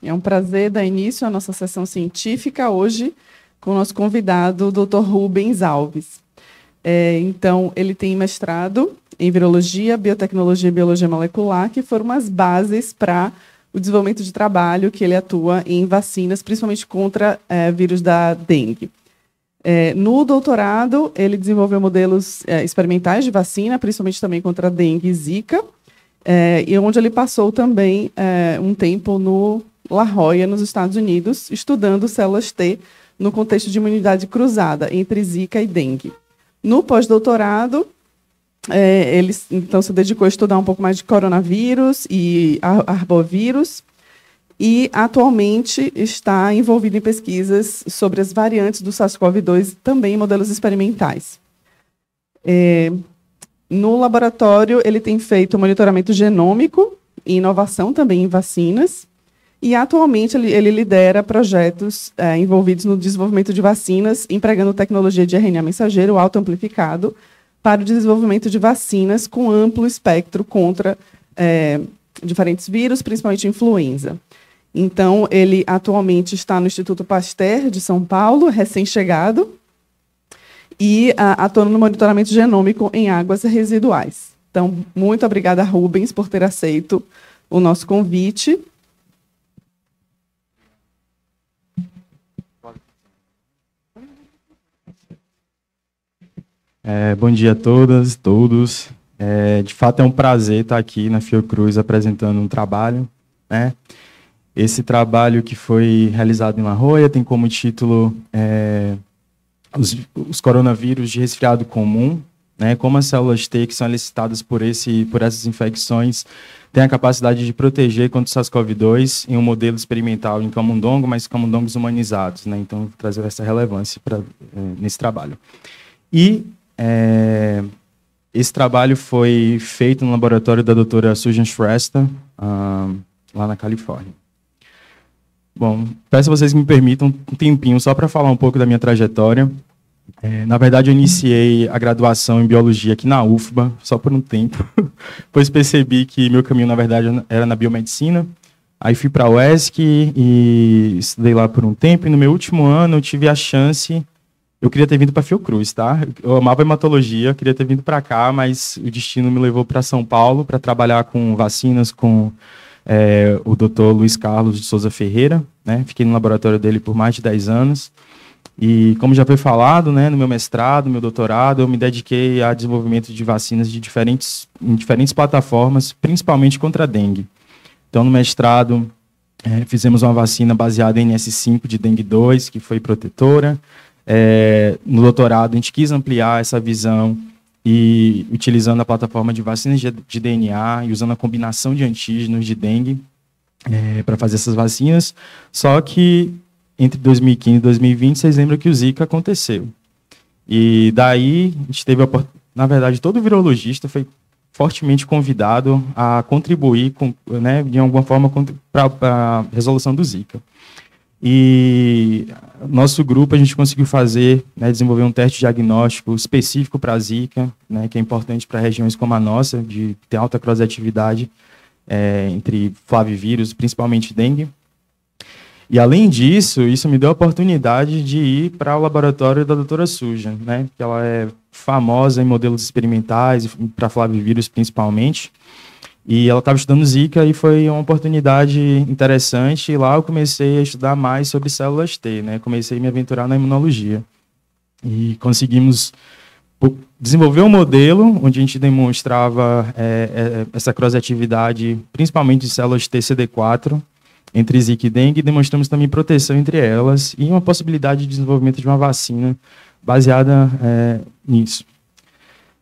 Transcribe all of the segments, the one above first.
É um prazer dar início à nossa sessão científica hoje com o nosso convidado, o Dr. Rubens Alves. Então, ele tem mestrado em Virologia, Biotecnologia e Biologia Molecular, que foram as bases para o desenvolvimento de trabalho que ele atua em vacinas, principalmente contra vírus da dengue. No doutorado, ele desenvolveu modelos experimentais de vacina, principalmente também contra dengue e zika, e onde ele passou também um tempo no La Jolla, nos Estados Unidos, estudando células T no contexto de imunidade cruzada entre zika e dengue. No pós-doutorado, ele então se dedicou a estudar um pouco mais de coronavírus e arbovírus, e atualmente está envolvido em pesquisas sobre as variantes do SARS-CoV-2, também em modelos experimentais. No laboratório, ele tem feito monitoramento genômico e inovação também em vacinas, e atualmente ele lidera projetos envolvidos no desenvolvimento de vacinas, empregando tecnologia de RNA mensageiro autoamplificado para o desenvolvimento de vacinas com amplo espectro contra diferentes vírus, principalmente influenza. Então, ele atualmente está no Instituto Pasteur de São Paulo, recém-chegado, e atuando no monitoramento genômico em águas residuais. Então, muito obrigada, Rubens, por ter aceito o nosso convite. Bom dia a todas, todos. De fato, é um prazer estar aqui na Fiocruz apresentando um trabalho, né? Esse trabalho que foi realizado em La Jolla tem como título os coronavírus de resfriado comum, né? Como as células T que são elicitadas por essas infecções têm a capacidade de proteger contra o SARS-CoV-2 em um modelo experimental em camundongo, mas camundongos humanizados, né? Então, vou trazer essa relevância nesse trabalho. E esse trabalho foi feito no laboratório da doutora Susan Shrestha, lá na Califórnia. Bom, peço a vocês que me permitam um tempinho só para falar um pouco da minha trajetória. Na verdade, eu iniciei a graduação em Biologia aqui na UFBA, só por um tempo, pois percebi que meu caminho, na verdade, era na biomedicina. Aí fui para a UESC e estudei lá por um tempo, e no meu último ano eu tive a chance... Eu queria ter vindo para a Fiocruz, tá? Eu amava hematologia, queria ter vindo para cá, mas o destino me levou para São Paulo para trabalhar com vacinas com o Dr. Luiz Carlos de Souza Ferreira, né? Fiquei no laboratório dele por mais de 10 anos. E, como já foi falado, né, no meu mestrado, no meu doutorado, eu me dediquei ao desenvolvimento de vacinas em diferentes plataformas, principalmente contra a dengue. Então, no mestrado, fizemos uma vacina baseada em NS5 de dengue 2, que foi protetora. No doutorado, a gente quis ampliar essa visão e utilizando a plataforma de vacinas de DNA e usando a combinação de antígenos de dengue para fazer essas vacinas. Só que entre 2015 e 2020, vocês lembram que o Zika aconteceu. E daí, a gente teve, na verdade, todo virologista foi fortemente convidado a contribuir né, de alguma forma para a resolução do Zika. E nosso grupo, a gente conseguiu fazer, né, desenvolver um teste diagnóstico específico para a Zika, né, que é importante para regiões como a nossa, de ter alta cross-atividade entre flavivírus, principalmente dengue. E, além disso, isso me deu a oportunidade de ir para o laboratório da doutora Susan, né, que ela é famosa em modelos experimentais, para flavivírus principalmente. E ela estava estudando Zika e foi uma oportunidade interessante. E lá eu comecei a estudar mais sobre células T, né? Comecei a me aventurar na imunologia. E conseguimos desenvolver um modelo onde a gente demonstrava essa cross-atividade, principalmente de células T CD4, entre Zika e dengue. E demonstramos também proteção entre elas e uma possibilidade de desenvolvimento de uma vacina baseada nisso.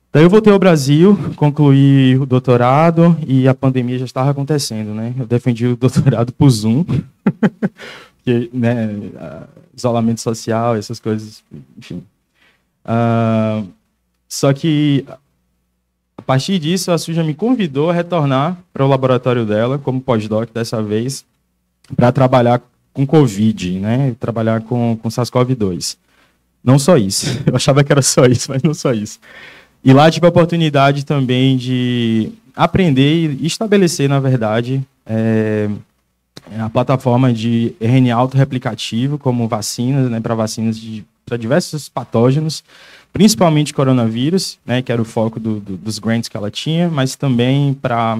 Daí eu voltei ao Brasil, concluí o doutorado e a pandemia já estava acontecendo, né? Eu defendi o doutorado por Zoom, porque, né, isolamento social, essas coisas, enfim. Só que, a partir disso, a Suja me convidou a retornar para o laboratório dela, como pós-doc dessa vez, para trabalhar com Covid, né? Trabalhar com SARS-CoV-2. Não só isso. Eu achava que era só isso, mas não só isso. E lá tive a oportunidade também de aprender e estabelecer, na verdade, a plataforma de RNA autorreplicativo, como vacinas, né, para vacinas para diversos patógenos, principalmente coronavírus, né, que era o foco dos grants que ela tinha, mas também para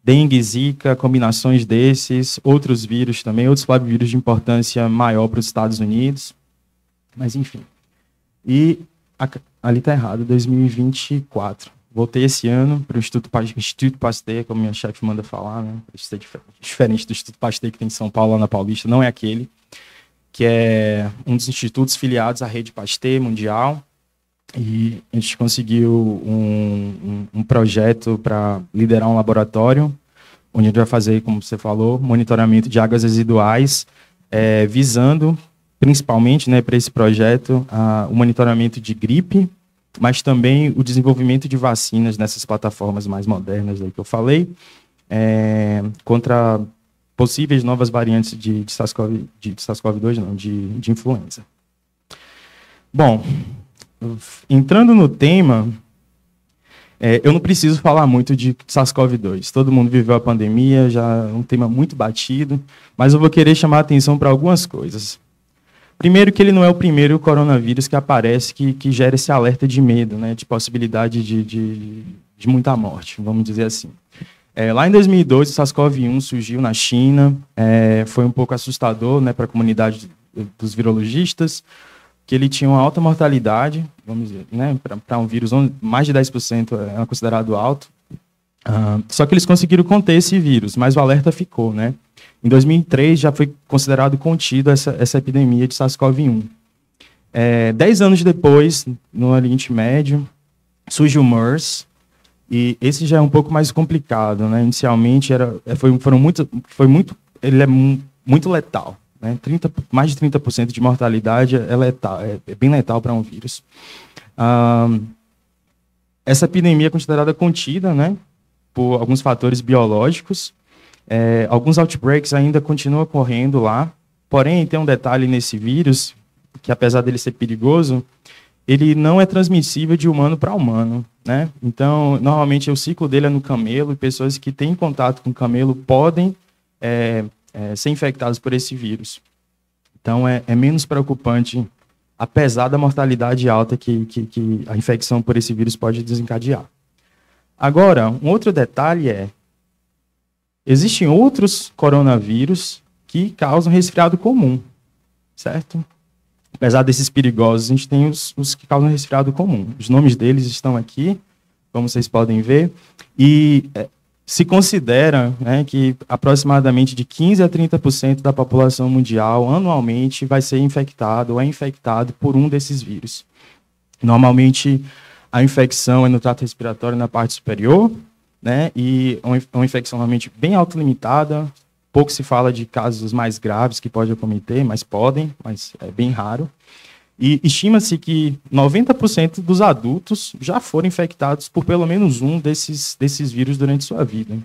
dengue, zika, combinações desses, outros vírus também, outros flavivírus de importância maior para os Estados Unidos, mas enfim. E ali está errado, 2024. Voltei esse ano para o Instituto Pasteur, como minha chefe manda falar, né? Isso é diferente do Instituto Pasteur que tem em São Paulo, lá na Paulista, não é aquele, que é um dos institutos filiados à rede Pasteur mundial. E a gente conseguiu um projeto para liderar um laboratório, onde a gente vai fazer, como você falou, monitoramento de águas residuais, visando, principalmente, né, para esse projeto, o monitoramento de gripe, mas também o desenvolvimento de vacinas nessas plataformas mais modernas aí que eu falei, contra possíveis novas variantes de SARS-CoV-2, não, de influenza. Bom, entrando no tema, eu não preciso falar muito de SARS-CoV-2. Todo mundo viveu a pandemia, já é um tema muito batido, mas eu vou querer chamar a atenção para algumas coisas. Primeiro, que ele não é o primeiro coronavírus que aparece que gera esse alerta de medo, né, de possibilidade de muita morte, vamos dizer assim. Lá em 2012, o SARS-CoV-1 surgiu na China, foi um pouco assustador, né, para a comunidade dos virologistas, que ele tinha uma alta mortalidade, vamos dizer, né, para um vírus onde mais de 10% é considerado alto. Só que eles conseguiram conter esse vírus, mas o alerta ficou, né? Em 2003 já foi considerado contido essa epidemia de SARS-CoV-1. 10 anos depois, no Oriente Médio, surge o MERS, e esse já é um pouco mais complicado, né? Inicialmente ele é muito letal, né? Mais de 30% de mortalidade é letal, é bem letal para um vírus. Essa epidemia é considerada contida, né, por alguns fatores biológicos. Alguns outbreaks ainda continuam ocorrendo lá, porém tem um detalhe nesse vírus, que apesar dele ser perigoso, ele não é transmissível de humano para humano, né? Então, normalmente o ciclo dele é no camelo, e pessoas que têm contato com camelo podem ser infectadas por esse vírus. Então, é menos preocupante, apesar da mortalidade alta que a infecção por esse vírus pode desencadear. Agora, um outro detalhe existem outros coronavírus que causam resfriado comum, certo? Apesar desses perigosos, a gente tem os que causam resfriado comum. Os nomes deles estão aqui, como vocês podem ver, e se considera, né, que aproximadamente de 15% a 30% da população mundial anualmente vai ser infectado ou é infectado por um desses vírus. Normalmente, a infecção é no trato respiratório na parte superior, né, e uma infecção realmente bem autolimitada. Pouco se fala de casos mais graves que podem acometer, mas é bem raro. E estima-se que 90% dos adultos já foram infectados por pelo menos um desses vírus durante sua vida.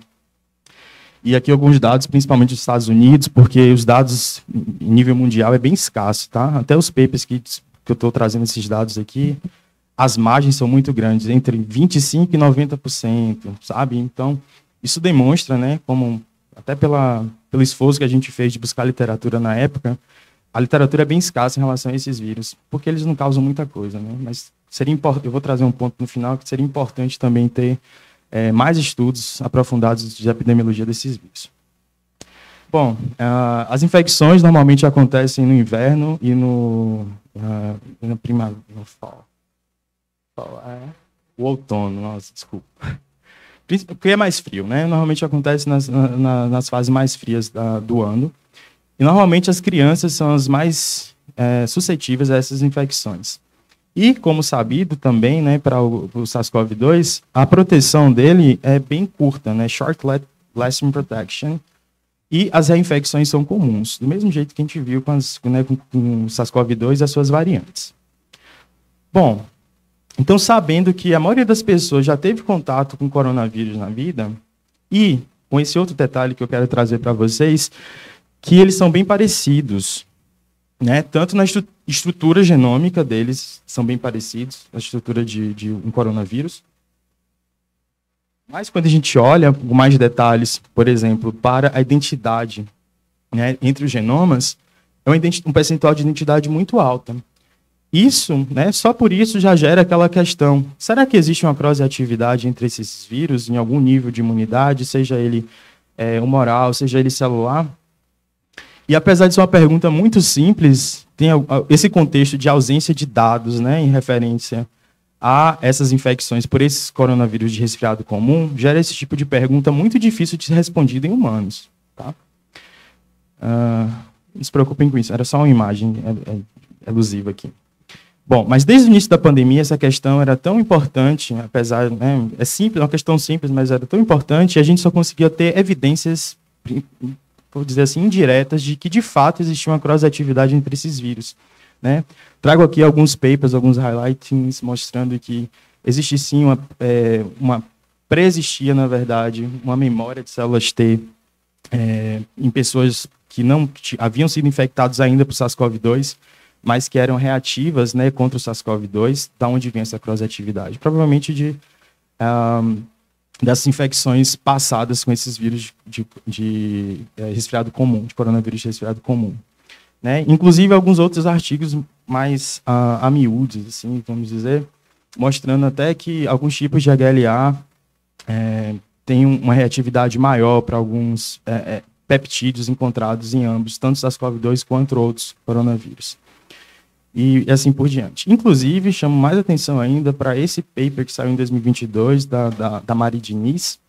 E aqui alguns dados, principalmente dos Estados Unidos, porque os dados em nível mundial é bem escasso, tá? Até os papers que eu estou trazendo esses dados aqui, as margens são muito grandes, entre 25% e 90%, sabe? Então, isso demonstra, né, como, até pelo esforço que a gente fez de buscar literatura na época, a literatura é bem escassa em relação a esses vírus, porque eles não causam muita coisa, né? Mas eu vou trazer um ponto no final, que seria importante também ter mais estudos aprofundados de epidemiologia desses vírus. Bom, as infecções normalmente acontecem no inverno e na primavera, no fall. O outono, nossa, desculpa. Porque é mais frio, né? Normalmente acontece nas fases mais frias do ano. E normalmente as crianças são as mais suscetíveis a essas infecções. E, como sabido também, né, para o SARS-CoV-2, a proteção dele é bem curta, né? Short lasting protection. E as reinfecções são comuns, do mesmo jeito que a gente viu com o SARS-CoV-2 e as suas variantes. Bom, então, sabendo que a maioria das pessoas já teve contato com coronavírus na vida, e com esse outro detalhe que eu quero trazer para vocês, que eles são bem parecidos, né? Tanto na estrutura genômica deles, são bem parecidos, a estrutura de um coronavírus. Mas quando a gente olha com mais detalhes, por exemplo, para a identidade né, entre os genomas, é um percentual de identidade muito alta. Isso, né, só por isso já gera aquela questão: será que existe uma cross-reatividade entre esses vírus em algum nível de imunidade, seja ele humoral, seja ele celular? E apesar de ser uma pergunta muito simples, tem esse contexto de ausência de dados, né, em referência a essas infecções por esses coronavírus de resfriado comum, gera esse tipo de pergunta muito difícil de ser respondida em humanos. Tá? Não se preocupem com isso, era só uma imagem elusiva aqui. Bom, mas desde o início da pandemia essa questão era tão importante, apesar, né, é simples, uma questão simples, mas era tão importante, e a gente só conseguia ter evidências, vou dizer assim, indiretas, de que de fato existia uma cross-atividade entre esses vírus. Né? Trago aqui alguns papers, alguns highlightings, mostrando que existe sim pré-existia, na verdade, uma memória de células T em pessoas que não haviam sido infectadas ainda por SARS-CoV-2, mas que eram reativas, né, contra o SARS-CoV-2, da onde vem essa cross-atividade? Provavelmente dessas infecções passadas com esses vírus de resfriado comum, de coronavírus de resfriado comum. Né? Inclusive alguns outros artigos mais a miúdos, assim, vamos dizer, mostrando até que alguns tipos de HLA têm uma reatividade maior para alguns peptídeos encontrados em ambos, tanto SARS-CoV-2 quanto outros coronavírus. E assim por diante. Inclusive, chamo mais atenção ainda para esse paper que saiu em 2022, da Mari Diniz,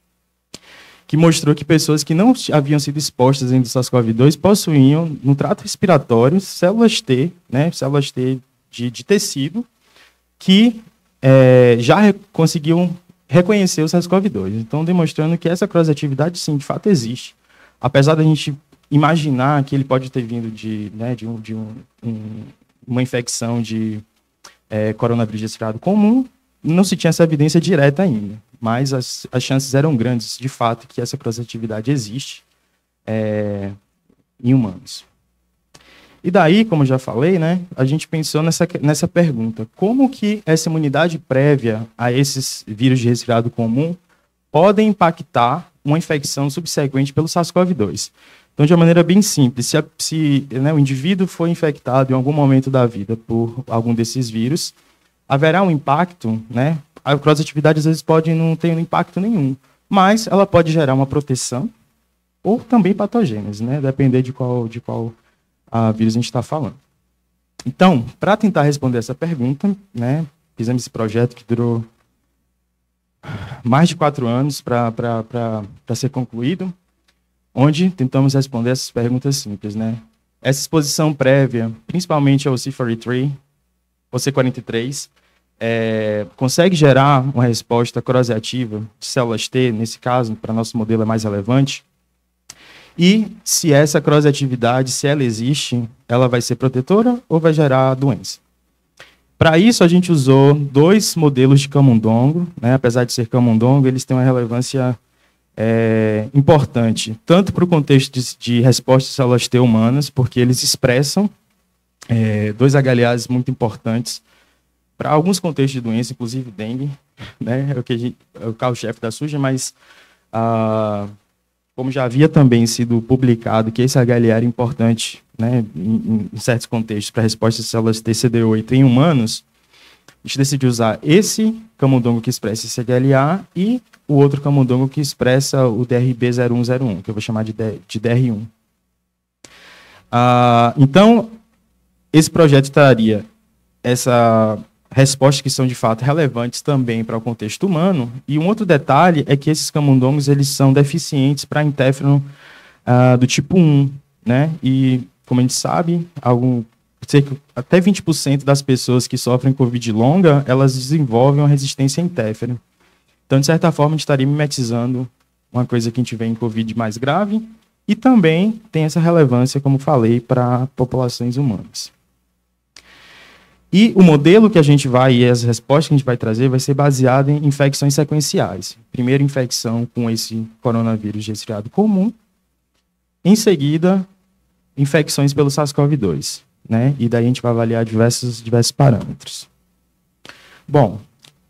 que mostrou que pessoas que não haviam sido expostas ainda ao SARS-CoV-2 possuíam, no trato respiratório, células T, né, células T de tecido, que já conseguiam reconhecer o SARS-COV-2. Então, demonstrando que essa cross-atividade, sim, de fato existe. Apesar da gente imaginar que ele pode ter vindo de uma infecção de coronavírus de resfriado comum, não se tinha essa evidência direta ainda. Mas as chances eram grandes, de fato, que essa cross-atividade existe em humanos. E daí, como já falei, né, a gente pensou nessa pergunta: como que essa imunidade prévia a esses vírus de resfriado comum podem impactar uma infecção subsequente pelo SARS-CoV-2? Então, de uma maneira bem simples, se o indivíduo foi infectado em algum momento da vida por algum desses vírus, haverá um impacto, né? A cross-atividade às vezes pode não ter impacto nenhum, mas ela pode gerar uma proteção ou também patogênese, né? Depender de qual vírus a gente está falando. Então, para tentar responder essa pergunta, né, fizemos esse projeto que durou mais de 4 anos para ser concluído, onde tentamos responder essas perguntas simples, né? Essa exposição prévia, principalmente ao C43, ou C43, consegue gerar uma resposta cross-reativa de células T, nesse caso, para nosso modelo é mais relevante. E se essa cross-reatividade, se ela existe, ela vai ser protetora ou vai gerar doença? Para isso, a gente usou 2 modelos de camundongo, né? Apesar de ser camundongo, eles têm uma relevância importante, tanto para o contexto de resposta de células T humanas, porque eles expressam 2 HLAs muito importantes para alguns contextos de doença, inclusive dengue, né? É o carro-chefe da SUJA, mas como já havia também sido publicado que esse HLA era importante, né, em certos contextos para a resposta de células TCD8 em humanos, a gente decidiu usar esse camundongo que expressa esse HLA e o outro camundongo que expressa o DRB0101, que eu vou chamar de DR1. Então, esse projeto traria essa respostas que são de fato relevantes também para o contexto humano. E um outro detalhe é que esses camundongos eles são deficientes para interferon do tipo 1, né? E como a gente sabe, até 20% das pessoas que sofrem Covid longa, elas desenvolvem uma resistência a interferon. Então, de certa forma, a gente estaria mimetizando uma coisa que a gente vê em Covid mais grave e também tem essa relevância, como falei, para populações humanas. E o modelo que a gente vai, e as respostas que a gente vai trazer, vai ser baseado em infecções sequenciais. Primeiro, infecção com esse coronavírus de resfriado comum. Em seguida, infecções pelo SARS-CoV-2. Né? E daí a gente vai avaliar diversos parâmetros. Bom,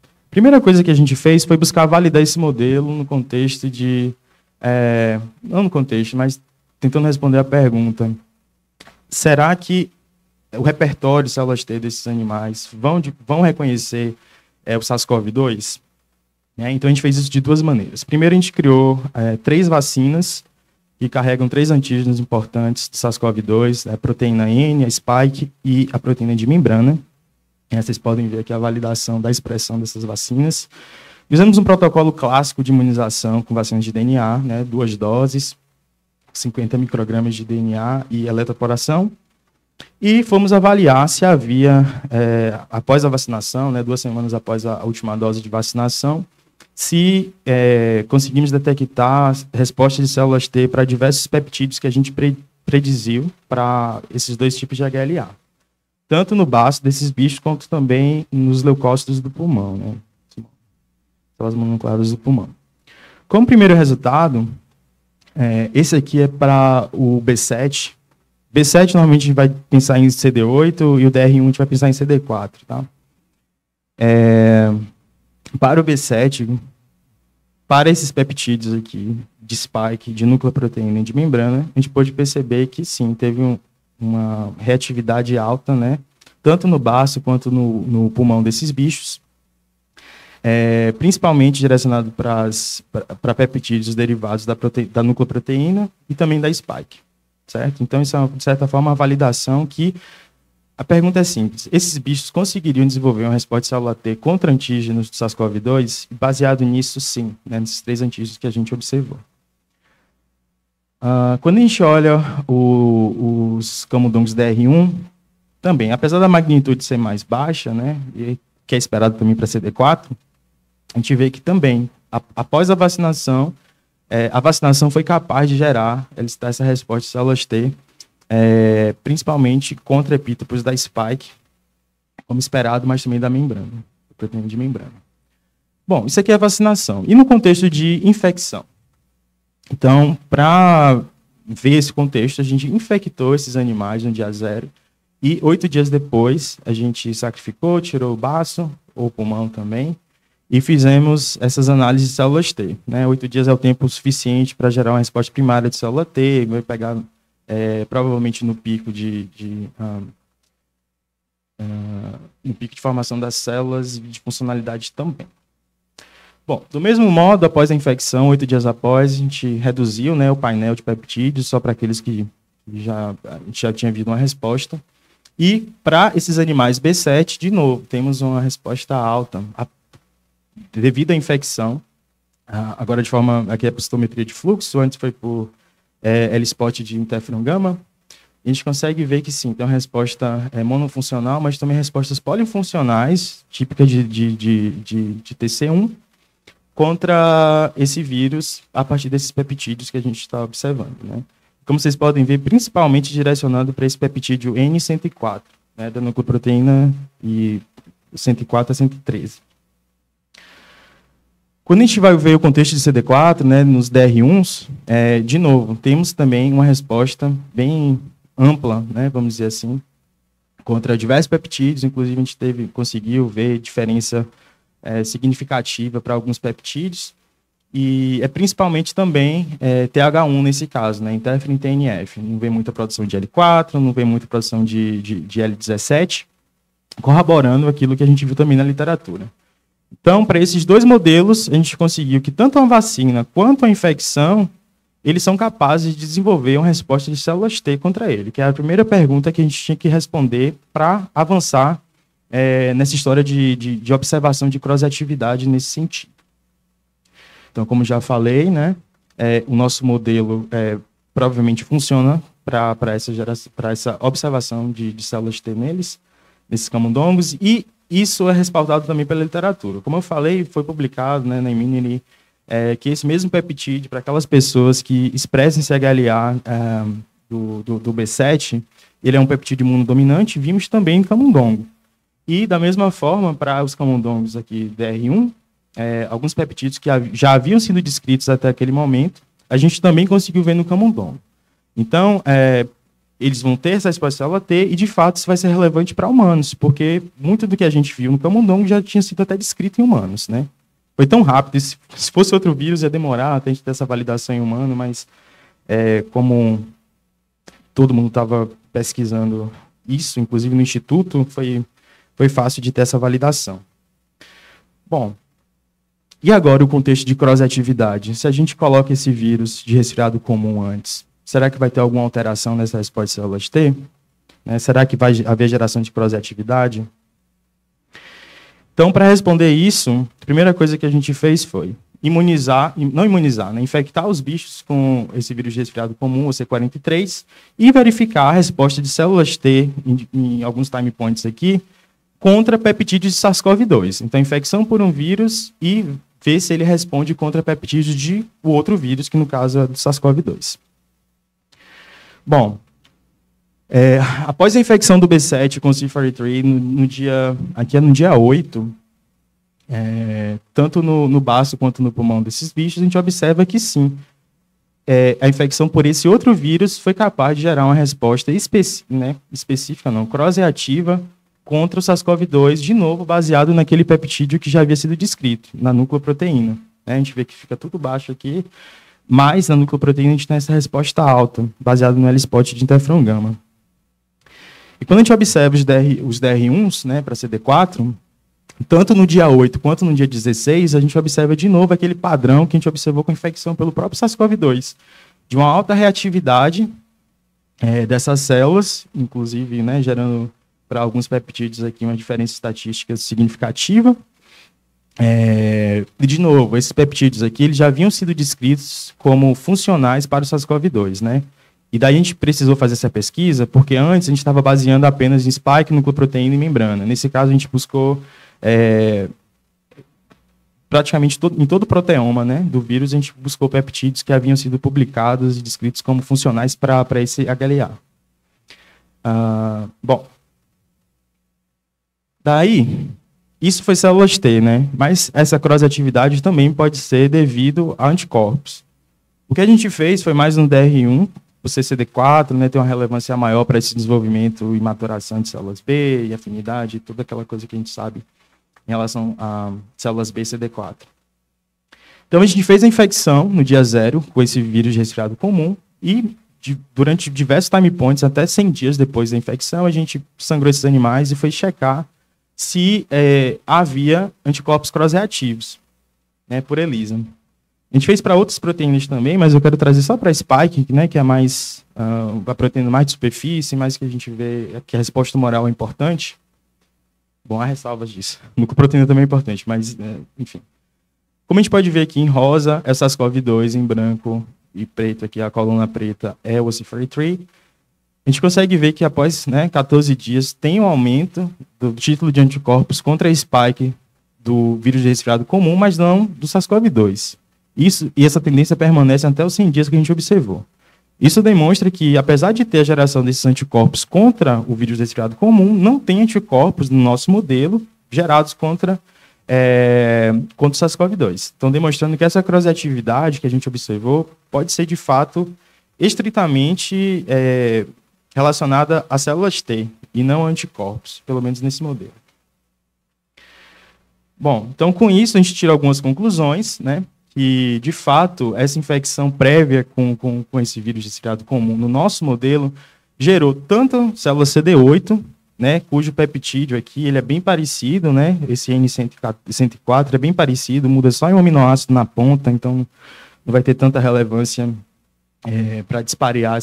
a primeira coisa que a gente fez foi buscar validar esse modelo no contexto de... não no contexto, mas tentando responder a pergunta, será que o repertório de células T desses animais vão reconhecer o SARS-CoV-2? Então, a gente fez isso de duas maneiras. Primeiro, a gente criou 3 vacinas que carregam 3 antígenos importantes do SARS-CoV-2, a proteína N, a spike e a proteína de membrana. Vocês podem ver aqui a validação da expressão dessas vacinas. Fizemos um protocolo clássico de imunização com vacinas de DNA, 2 doses, 50 microgramas de DNA e eletroporação. E fomos avaliar se havia, após a vacinação, 2 semanas após a última dose de vacinação, se conseguimos detectar respostas de células T para diversos peptídeos que a gente prediziu para esses 2 tipos de HLA. Tanto no baço desses bichos, quanto também nos leucócitos do pulmão, células mononucleares do pulmão. Como primeiro resultado, esse aqui é para o B7. B7, normalmente, a gente vai pensar em CD8 e o DR1 a gente vai pensar em CD4, tá? Para o B7, para esses peptídeos aqui, de spike, de nucleoproteína e de membrana, a gente pôde perceber que sim, teve uma reatividade alta, tanto no baço quanto no pulmão desses bichos, principalmente direcionado para peptídeos derivados da nucleoproteína e também da spike, certo? Então, isso é, de certa forma, uma validação que a pergunta é simples. Esses bichos conseguiriam desenvolver uma resposta de célula T contra antígenos do SARS-CoV-2? Baseado nisso, sim, nesses 3 antígenos que a gente observou. Quando a gente olha os camundongos DR1, também, apesar da magnitude ser mais baixa, e que é esperado também para CD4, a gente vê que também, após a vacinação foi capaz de gerar essa resposta de células T, principalmente contra epítopos da spike, como esperado, mas também da membrana, proteína de membrana. Bom, isso aqui é a vacinação. E no contexto de infecção? Então, para ver esse contexto, a gente infectou esses animais no dia 0 e 8 dias depois a gente sacrificou, tirou o baço, ou o pulmão também, e fizemos essas análises de células T. 8 dias é o tempo suficiente para gerar uma resposta primária de célula T, vai pegar provavelmente no pico no pico de formação das células e de funcionalidade também. Bom, do mesmo modo, após a infecção, 8 dias após, a gente reduziu o painel de peptídeos só para aqueles que a gente já tinha visto uma resposta. E para esses animais B7, de novo, temos uma resposta alta devido à infecção. Agora, de forma, aqui é por citometria de fluxo, antes foi por L-spot de interferon gama. A gente consegue ver que sim, tem uma resposta monofuncional, mas também respostas polifuncionais, típicas de TC1, contra esse vírus a partir desses peptídeos que a gente está observando. Como vocês podem ver, principalmente direcionado para esse peptídeo N104, da nucleoproteína e 104 a 113. Quando a gente vai ver o contexto de CD4, nos DR1s, de novo, temos também uma resposta bem ampla, vamos dizer assim, contra diversos peptídeos. Inclusive, a gente conseguiu ver diferença significativa para alguns peptídeos, e principalmente também TH1 nesse caso, interferon TNF. Não vê muita produção de L4, não vê muita produção de L17, corroborando aquilo que a gente viu também na literatura. Então, para esses 2 modelos, a gente conseguiu que tanto a vacina quanto a infecção, eles são capazes de desenvolver uma resposta de células T contra ele, que é a primeira pergunta que a gente tinha que responder para avançar nessa história de observação de cross-atividade nesse sentido. Então, como já falei, o nosso modelo provavelmente funciona para essa observação de células T nesses camundongos, e isso é respaldado também pela literatura. Como eu falei, foi publicado na Immunity que esse mesmo peptídeo, para aquelas pessoas que expressam esse HLA do B7, ele é um peptídeo imunodominante, vimos também em camundongo. E, da mesma forma, para os camundongos aqui DR1, alguns peptídeos que já haviam sido descritos até aquele momento, a gente também conseguiu ver no camundongo. Então, eles vão ter essa resposta célula T, e, de fato, isso vai ser relevante para humanos, porque muito do que a gente viu no camundongo já tinha sido até descrito em humanos, Foi tão rápido, se fosse outro vírus ia demorar até a gente ter essa validação em humano, mas como todo mundo estava pesquisando isso, inclusive no Instituto, foi fácil de ter essa validação. Bom, e agora o contexto de cross-atividade? Se a gente coloca esse vírus de resfriado comum antes, será que vai ter alguma alteração nessa resposta de células T? Será que vai haver geração de cross-atividade? Então, para responder isso, a primeira coisa que a gente fez foi infectar os bichos com esse vírus de resfriado comum, o C43, e verificar a resposta de células T, em alguns time points aqui, contra peptídeos de SARS-CoV-2. Então, infecção por um vírus e ver se ele responde contra peptídeos de o outro vírus, que no caso é do SARS-CoV-2. Bom, após a infecção do B7 com o C43, no dia 8, tanto no baço quanto no pulmão desses bichos, a gente observa que sim, a infecção por esse outro vírus foi capaz de gerar uma resposta específica, cross-reativa, contra o SARS-CoV-2, de novo, baseado naquele peptídeo que já havia sido descrito, na nucleoproteína. A gente vê que fica tudo baixo aqui, mas na nucleoproteína a gente tem essa resposta alta, baseada no L-spot de interferon gama. E quando a gente observa os DR1s, para CD4, tanto no dia 8 quanto no dia 16, a gente observa de novo aquele padrão que a gente observou com a infecção pelo próprio SARS-CoV-2, de uma alta reatividade dessas células, inclusive gerando para alguns peptídeos aqui uma diferença estatística significativa. E, de novo, esses peptídeos aqui eles já haviam sido descritos como funcionais para o SARS-CoV-2, E daí a gente precisou fazer essa pesquisa, porque antes a gente estava baseando apenas em spike, nucleoproteína e membrana. Nesse caso, a gente buscou praticamente em todo o proteoma do vírus, a gente buscou peptídeos que haviam sido publicados e descritos como funcionais para esse HLA. Bom, daí, isso foi células T, mas essa cross-atividade também pode ser devido a anticorpos. O que a gente fez foi mais um DR1, o CCD4, tem uma relevância maior para esse desenvolvimento e maturação de células B e afinidade, toda aquela coisa que a gente sabe em relação a células B e CD4. Então, a gente fez a infecção no dia 0 com esse vírus de resfriado comum e durante diversos time points, até 100 dias depois da infecção, a gente sangrou esses animais e foi checar se havia anticorpos cross-reativos, por ELISA. A gente fez para outras proteínas também, mas eu quero trazer só para a spike, que é mais a proteína mais de superfície, mais que a gente vê que a resposta tumoral é importante. Bom, há ressalvas disso. A nucleoproteína também é importante, mas, enfim. Como a gente pode ver aqui em rosa, é SARS-CoV-2, em branco e preto, aqui a coluna preta é o OC43. A gente consegue ver que após 14 dias tem um aumento do título de anticorpos contra a spike do vírus de resfriado comum, mas não do SARS-CoV-2. E essa tendência permanece até os 100 dias que a gente observou. Isso demonstra que, apesar de ter a geração desses anticorpos contra o vírus de resfriado comum, não tem anticorpos no nosso modelo gerados contra o SARS-CoV-2. Então, demonstrando que essa cross-reatividade que a gente observou pode ser, de fato, estritamente relacionada a células T e não a anticorpos, pelo menos nesse modelo. Bom, então, com isso, a gente tira algumas conclusões, que, de fato, essa infecção prévia com esse vírus de resfriado comum no nosso modelo gerou tanto células CD8, cujo peptídeo aqui ele é bem parecido, esse N104 é bem parecido, muda só um aminoácido na ponta, então não vai ter tanta relevância para disparear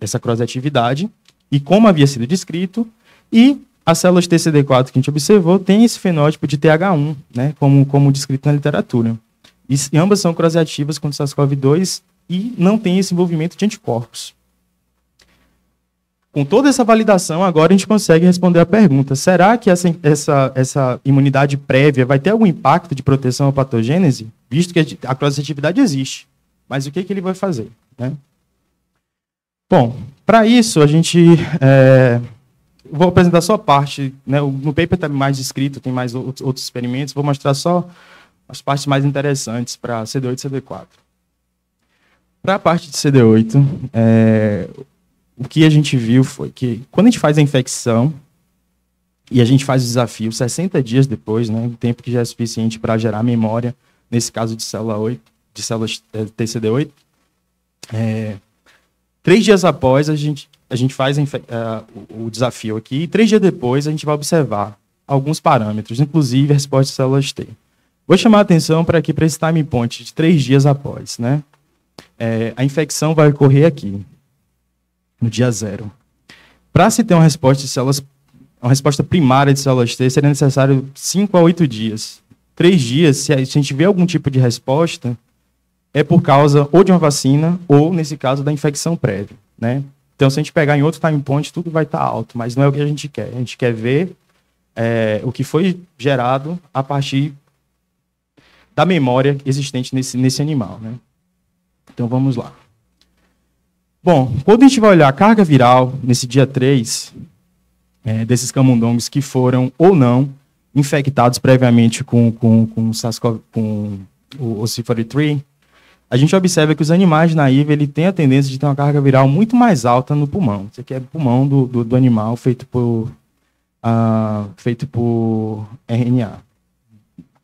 essa cross-reatividade. E como havia sido descrito, e as células TCD4 que a gente observou tem esse fenótipo de TH1, como descrito na literatura. E ambas são cross-reativas contra o SARS-CoV-2 e não tem esse envolvimento de anticorpos. Com toda essa validação, agora a gente consegue responder a pergunta: será que essa imunidade prévia vai ter algum impacto de proteção à patogênese? Visto que a cross-reatividade existe. Mas o que ele vai fazer? Bom, para isso, a gente... vou apresentar só a parte... no paper está mais descrito, tem mais outros experimentos. Vou mostrar só as partes mais interessantes para CD8 e CD4. Para a parte de CD8, o que a gente viu foi que, quando a gente faz a infecção e a gente faz o desafio 60 dias depois, o tempo que já é suficiente para gerar memória, nesse caso de célula 8, de células TCD8, 3 dias após, a gente faz o desafio aqui, e 3 dias depois a gente vai observar alguns parâmetros, inclusive a resposta de células T. Vou chamar a atenção para esse time point de 3 dias após, né? A infecção vai ocorrer aqui, no dia 0. Para se ter uma resposta primária de células T, seria necessário 5 a 8 dias. 3 dias, se a gente vê algum tipo de resposta, é por causa ou de uma vacina, ou, nesse caso, da infecção prévia, né? Então, se a gente pegar em outro time point, tudo vai estar alto, mas não é o que a gente quer. A gente quer ver o que foi gerado a partir da memória existente nesse animal, né? Então, vamos lá. Bom, quando a gente vai olhar a carga viral, nesse dia 3, desses camundongos que foram ou não infectados previamente com o OC43, a gente observa que os animais naivos ele tem a tendência de ter uma carga viral muito mais alta no pulmão. Isso aqui é o pulmão do animal feito por RNA.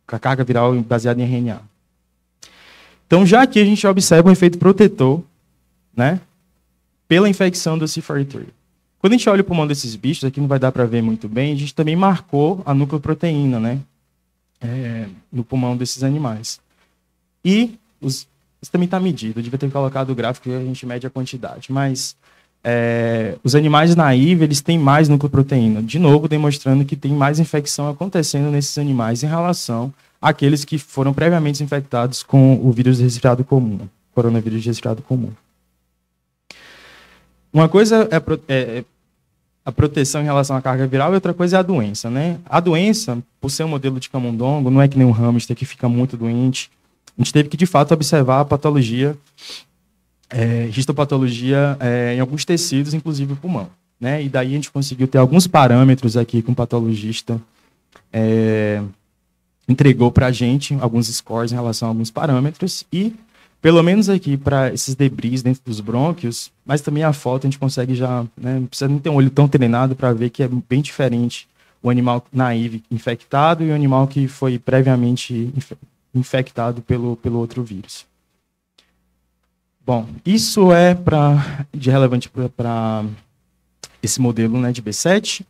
A carga viral baseada em RNA. Então, já aqui a gente observa um efeito protetor, né, pela infecção do C43. Quando a gente olha o pulmão desses bichos, aqui não vai dar para ver muito bem, a gente também marcou a nucleoproteína, né, no pulmão desses animais. E isso também está medido, eu devia ter colocado o gráfico que a gente mede a quantidade, mas os animais naivos, eles têm mais nucleoproteína, de novo demonstrando que tem mais infecção acontecendo nesses animais em relação àqueles que foram previamente infectados com o vírus resfriado comum, coronavírus resfriado comum. Uma coisa é a proteção em relação à carga viral e outra coisa é a doença, né? A doença, por ser um modelo de camundongo, não é que nem um hamster que fica muito doente. A gente teve que, de fato, observar a patologia, histopatologia em alguns tecidos, inclusive o pulmão, né? E daí a gente conseguiu ter alguns parâmetros aqui que o patologista entregou para a gente, alguns scores em relação a alguns parâmetros e, pelo menos aqui para esses debris dentro dos brônquios, mas também a foto a gente consegue já, né, não precisa nem ter um olho tão treinado para ver que é bem diferente o animal naive infectado e o animal que foi previamente infectado pelo outro vírus. Bom, isso é de relevante para esse modelo, né, de B7.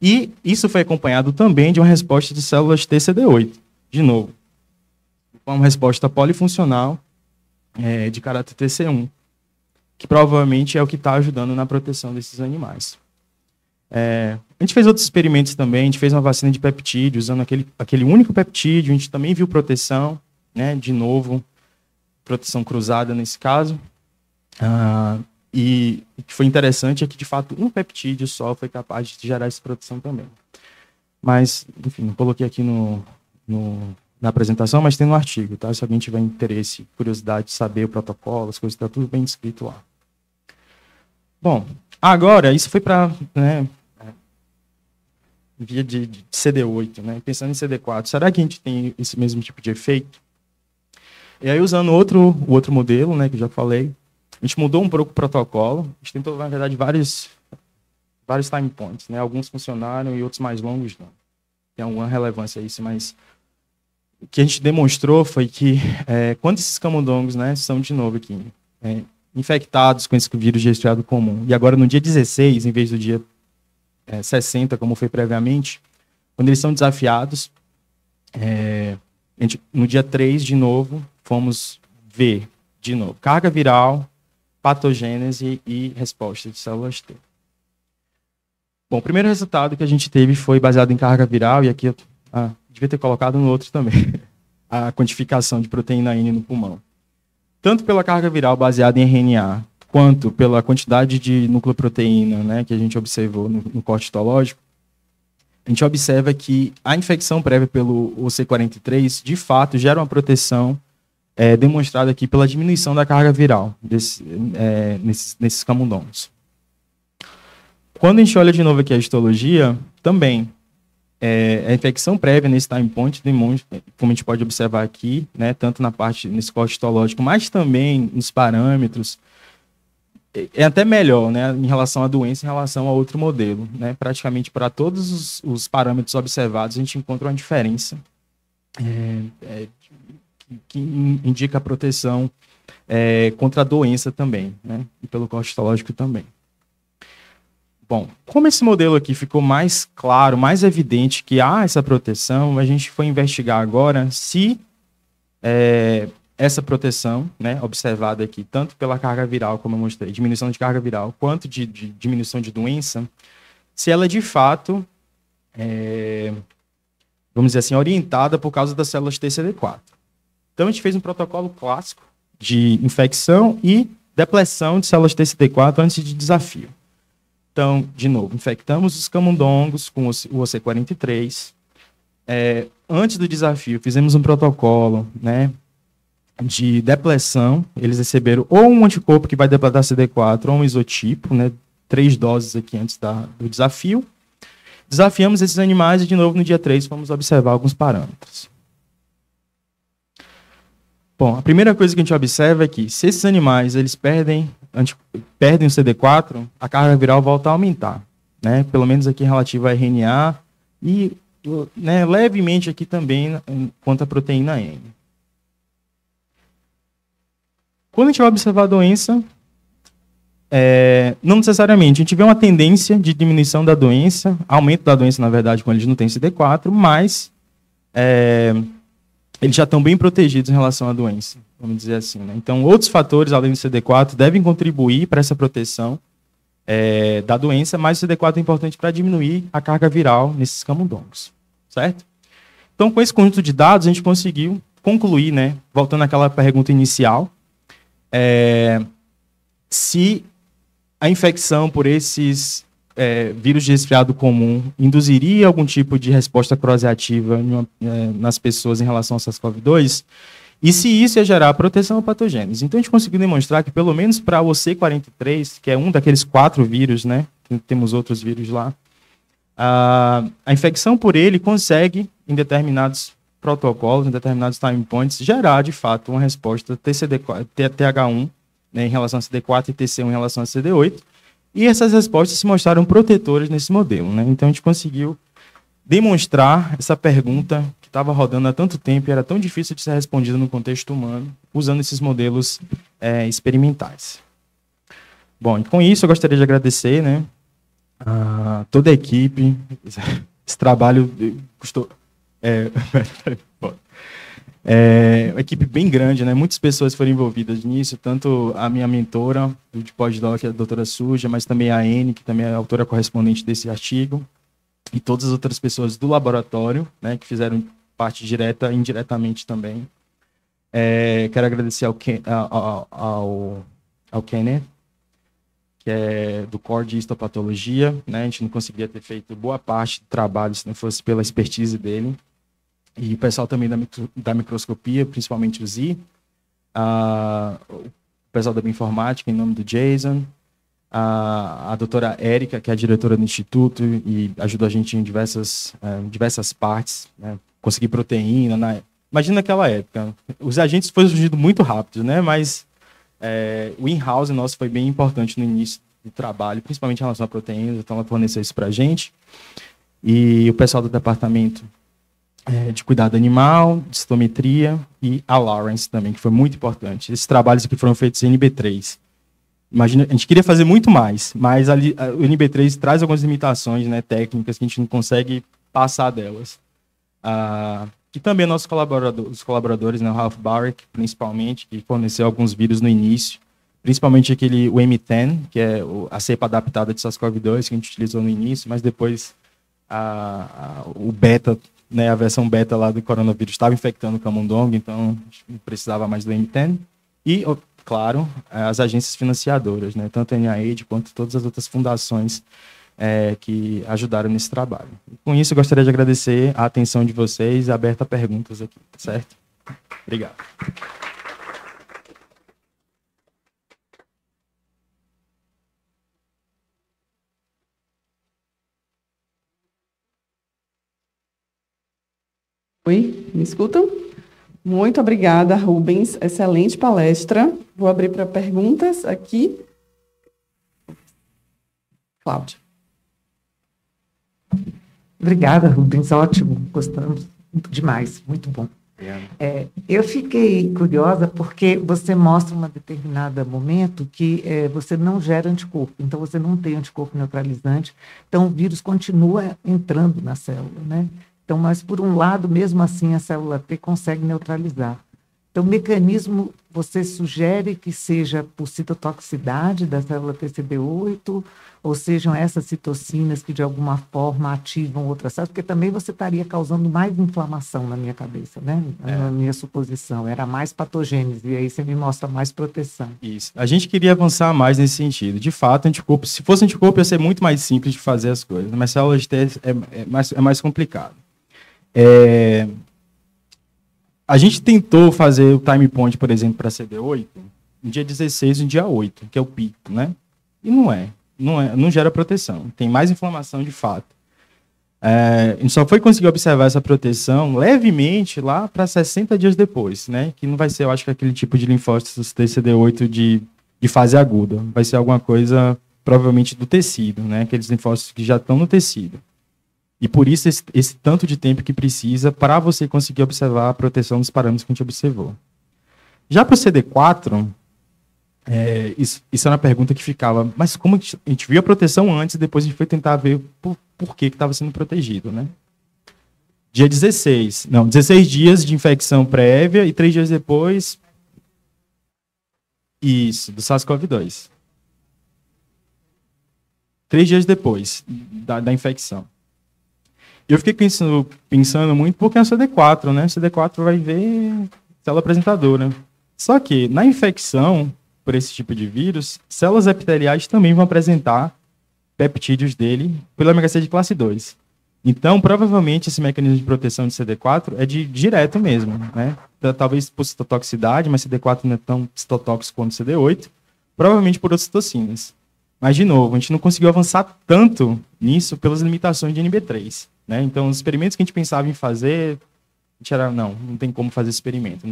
E isso foi acompanhado também de uma resposta de células TCD8, de novo. Uma resposta polifuncional de caráter TC1, que provavelmente é o que está ajudando na proteção desses animais. A gente fez outros experimentos também, a gente fez uma vacina de peptídeo, usando aquele único peptídeo, a gente também viu proteção, né, de novo, proteção cruzada nesse caso. E o que foi interessante é que, de fato, um peptídeo só foi capaz de gerar essa proteção também. Mas, enfim, não coloquei aqui na apresentação, mas tem no artigo, tá? Se alguém tiver interesse, curiosidade de saber o protocolo, as coisas, está tudo bem descrito lá. Bom, agora, isso foi para, né, via de CD8, né? Pensando em CD4, será que a gente tem esse mesmo tipo de efeito? E aí, usando o outro modelo, né, que eu já falei, a gente mudou um pouco o protocolo, a gente tentou, na verdade, vários time points, né? Alguns funcionaram e outros mais longos não. Tem alguma relevância a isso, mas o que a gente demonstrou foi que quando esses camundongos, né, são, de novo aqui, infectados com esse vírus de resfriado comum, e agora no dia 16, em vez do dia 60, como foi previamente, quando eles são desafiados, no dia 3, de novo, fomos ver, de novo, carga viral, patogênese e resposta de células T. Bom, o primeiro resultado que a gente teve foi baseado em carga viral, e aqui eu devia ter colocado no outro também, a quantificação de proteína N no pulmão. Tanto pela carga viral baseada em RNA, quanto pela quantidade de nucleoproteína, né, que a gente observou no corte histológico, a gente observa que a infecção prévia pelo OC43, de fato, gera uma proteção demonstrada aqui pela diminuição da carga viral nesses camundongos. Quando a gente olha de novo aqui a histologia, também a infecção prévia nesse time point demonstra, como a gente pode observar aqui, né, tanto nesse corte histológico, mas também nos parâmetros, é até melhor, né, em relação à doença, em relação a outro modelo, né? Praticamente para todos os parâmetros observados, a gente encontra uma diferença que indica a proteção contra a doença também, né? E pelo corte histológico também. Bom, como esse modelo aqui ficou mais claro, mais evidente que há essa proteção, a gente foi investigar agora se essa proteção, né, observada aqui, tanto pela carga viral, como eu mostrei, diminuição de carga viral, quanto de diminuição de doença, se ela de fato, vamos dizer assim, orientada por causa das células TCD4. Então, a gente fez um protocolo clássico de infecção e depressão de células TCD4 antes de desafio. Então, de novo, infectamos os camundongos com o OC43. Antes do desafio, fizemos um protocolo, né, de depressão. Eles receberam ou um anticorpo que vai depletar CD4 ou um isotipo, né, 3 doses aqui antes do desafio. Desafiamos esses animais e, de novo, no dia 3, vamos observar alguns parâmetros. Bom, a primeira coisa que a gente observa é que, se esses animais eles perdem o CD4, a carga viral volta a aumentar, né? Pelo menos aqui relativo a RNA e, né, levemente aqui também quanto à proteína N. Quando a gente vai observar a doença, não necessariamente, a gente vê uma tendência de diminuição da doença, aumento da doença, na verdade, quando eles não têm CD4, mas eles já estão bem protegidos em relação à doença, vamos dizer assim, né? Então, outros fatores, além do CD4, devem contribuir para essa proteção da doença, mas o CD4 é importante para diminuir a carga viral nesses camundongos, certo? Então, com esse conjunto de dados, a gente conseguiu concluir, né, voltando àquela pergunta inicial, se a infecção por esses vírus de resfriado comum induziria algum tipo de resposta crosreativa nas pessoas em relação ao SARS-CoV-2, e se isso ia gerar proteção ou patogênese. Então, a gente conseguiu demonstrar que, pelo menos para o OC43, que é um daqueles 4 vírus, né, temos outros vírus lá, a infecção por ele consegue, em determinados protocolos, em determinados time points, gerar, de fato, uma resposta TH1, né, em relação a CD4 e TC1 em relação a CD8, e essas respostas se mostraram protetoras nesse modelo, né? Então, a gente conseguiu demonstrar essa pergunta que estava rodando há tanto tempo e era tão difícil de ser respondida no contexto humano, usando esses modelos experimentais. Bom, e com isso, eu gostaria de agradecer, né, a toda a equipe. Esse trabalho custou... uma equipe bem grande, né? Muitas pessoas foram envolvidas nisso, tanto a minha mentora de pós-doc, a doutora Suja, mas também a Anne, que também é a autora correspondente desse artigo, e todas as outras pessoas do laboratório, né, que fizeram parte direta e indiretamente também. Quero agradecer ao Kenneth, que é do Core de Histopatologia, né? A gente não conseguiria ter feito boa parte do trabalho se não fosse pela expertise dele. E o pessoal também da microscopia, principalmente o Zi, o pessoal da bioinformática, em nome do Jason, a doutora Érica, que é a diretora do Instituto e ajudou a gente em diversas partes, né? Conseguir proteína. Imagina naquela época, os agentes foram surgindo muito rápido, né? Mas o in-house nosso foi bem importante no início do trabalho, principalmente em relação a proteínas, então ela forneceu isso para a gente. E o pessoal do departamento de cuidado animal, de citometria e a Lawrence também, que foi muito importante. Esses trabalhos aqui foram feitos em NB3. Imagina, a gente queria fazer muito mais, mas ali, o NB3 traz algumas limitações, né, técnicas que a gente não consegue passar delas. E também nossos colaboradores, né, o Ralph Barrick, principalmente, que forneceu alguns vírus no início, principalmente o M10, que é a cepa adaptada de SARS-CoV-2, que a gente utilizou no início, mas depois o beta, né, a versão beta lá do coronavírus estava infectando o camundongo, então a gente não precisava mais do M10. E, claro, as agências financiadoras, né, tanto a NIAID quanto todas as outras fundações que ajudaram nesse trabalho. Com isso, eu gostaria de agradecer a atenção de vocês e aberta a perguntas aqui, tá certo? Obrigado. Oi, me escutam? Muito obrigada, Rubens. Excelente palestra. Vou abrir para perguntas aqui. Cláudia. Obrigada, Rubens. Ótimo. Gostamos demais. Muito bom. Eu fiquei curiosa porque você mostra em um determinado momento que você não gera anticorpo, então você não tem anticorpo neutralizante, então o vírus continua entrando na célula, né? Então, mas por um lado, mesmo assim, a célula T consegue neutralizar. Então, o mecanismo, você sugere que seja por citotoxicidade da célula TCD8, ou sejam essas citocinas que, de alguma forma, ativam outras células, porque também você estaria causando mais inflamação na minha cabeça, né? Na minha suposição. Era mais patogênese, e aí você me mostra mais proteção. Isso. A gente queria avançar mais nesse sentido. De fato, anticorpo, se fosse anticorpo, ia ser muito mais simples de fazer as coisas, mas células T é mais complicado. A gente tentou fazer o time point, por exemplo, para CD8, no dia 16 e no dia 8, que é o pico, né? E não gera proteção. Tem mais inflamação de fato. A gente só foi conseguir observar essa proteção levemente lá para 60 dias depois, né? Que não vai ser, eu acho que aquele tipo de linfócitos TCD8 de fase aguda. Vai ser alguma coisa, provavelmente, do tecido, né? Aqueles linfócitos que já estão no tecido. E por isso esse tanto de tempo que precisa para você conseguir observar a proteção dos parâmetros que a gente observou. Já para o CD4, isso era uma pergunta que ficava, mas como a gente viu a proteção antes e depois a gente foi tentar ver por que estava sendo protegido, né? Dia 16 dias de infecção prévia e 3 dias depois, do SARS-CoV-2. 3 dias depois da infecção. Eu fiquei pensando muito porque é o CD4, né? O CD4 vai ver célula apresentadora. Só que, na infecção, por esse tipo de vírus, células epiteliais também vão apresentar peptídeos dele pelo ômega 6 de classe 2. Então, provavelmente, esse mecanismo de proteção de CD4 é de direto mesmo, né? Talvez por citotoxicidade, mas CD4 não é tão citotóxico quanto CD8. Provavelmente por outras citocinas. Mas, de novo, a gente não conseguiu avançar tanto nisso pelas limitações de NB3. Né? Então, os experimentos que a gente pensava em fazer, a gente era, não tem como fazer experimento,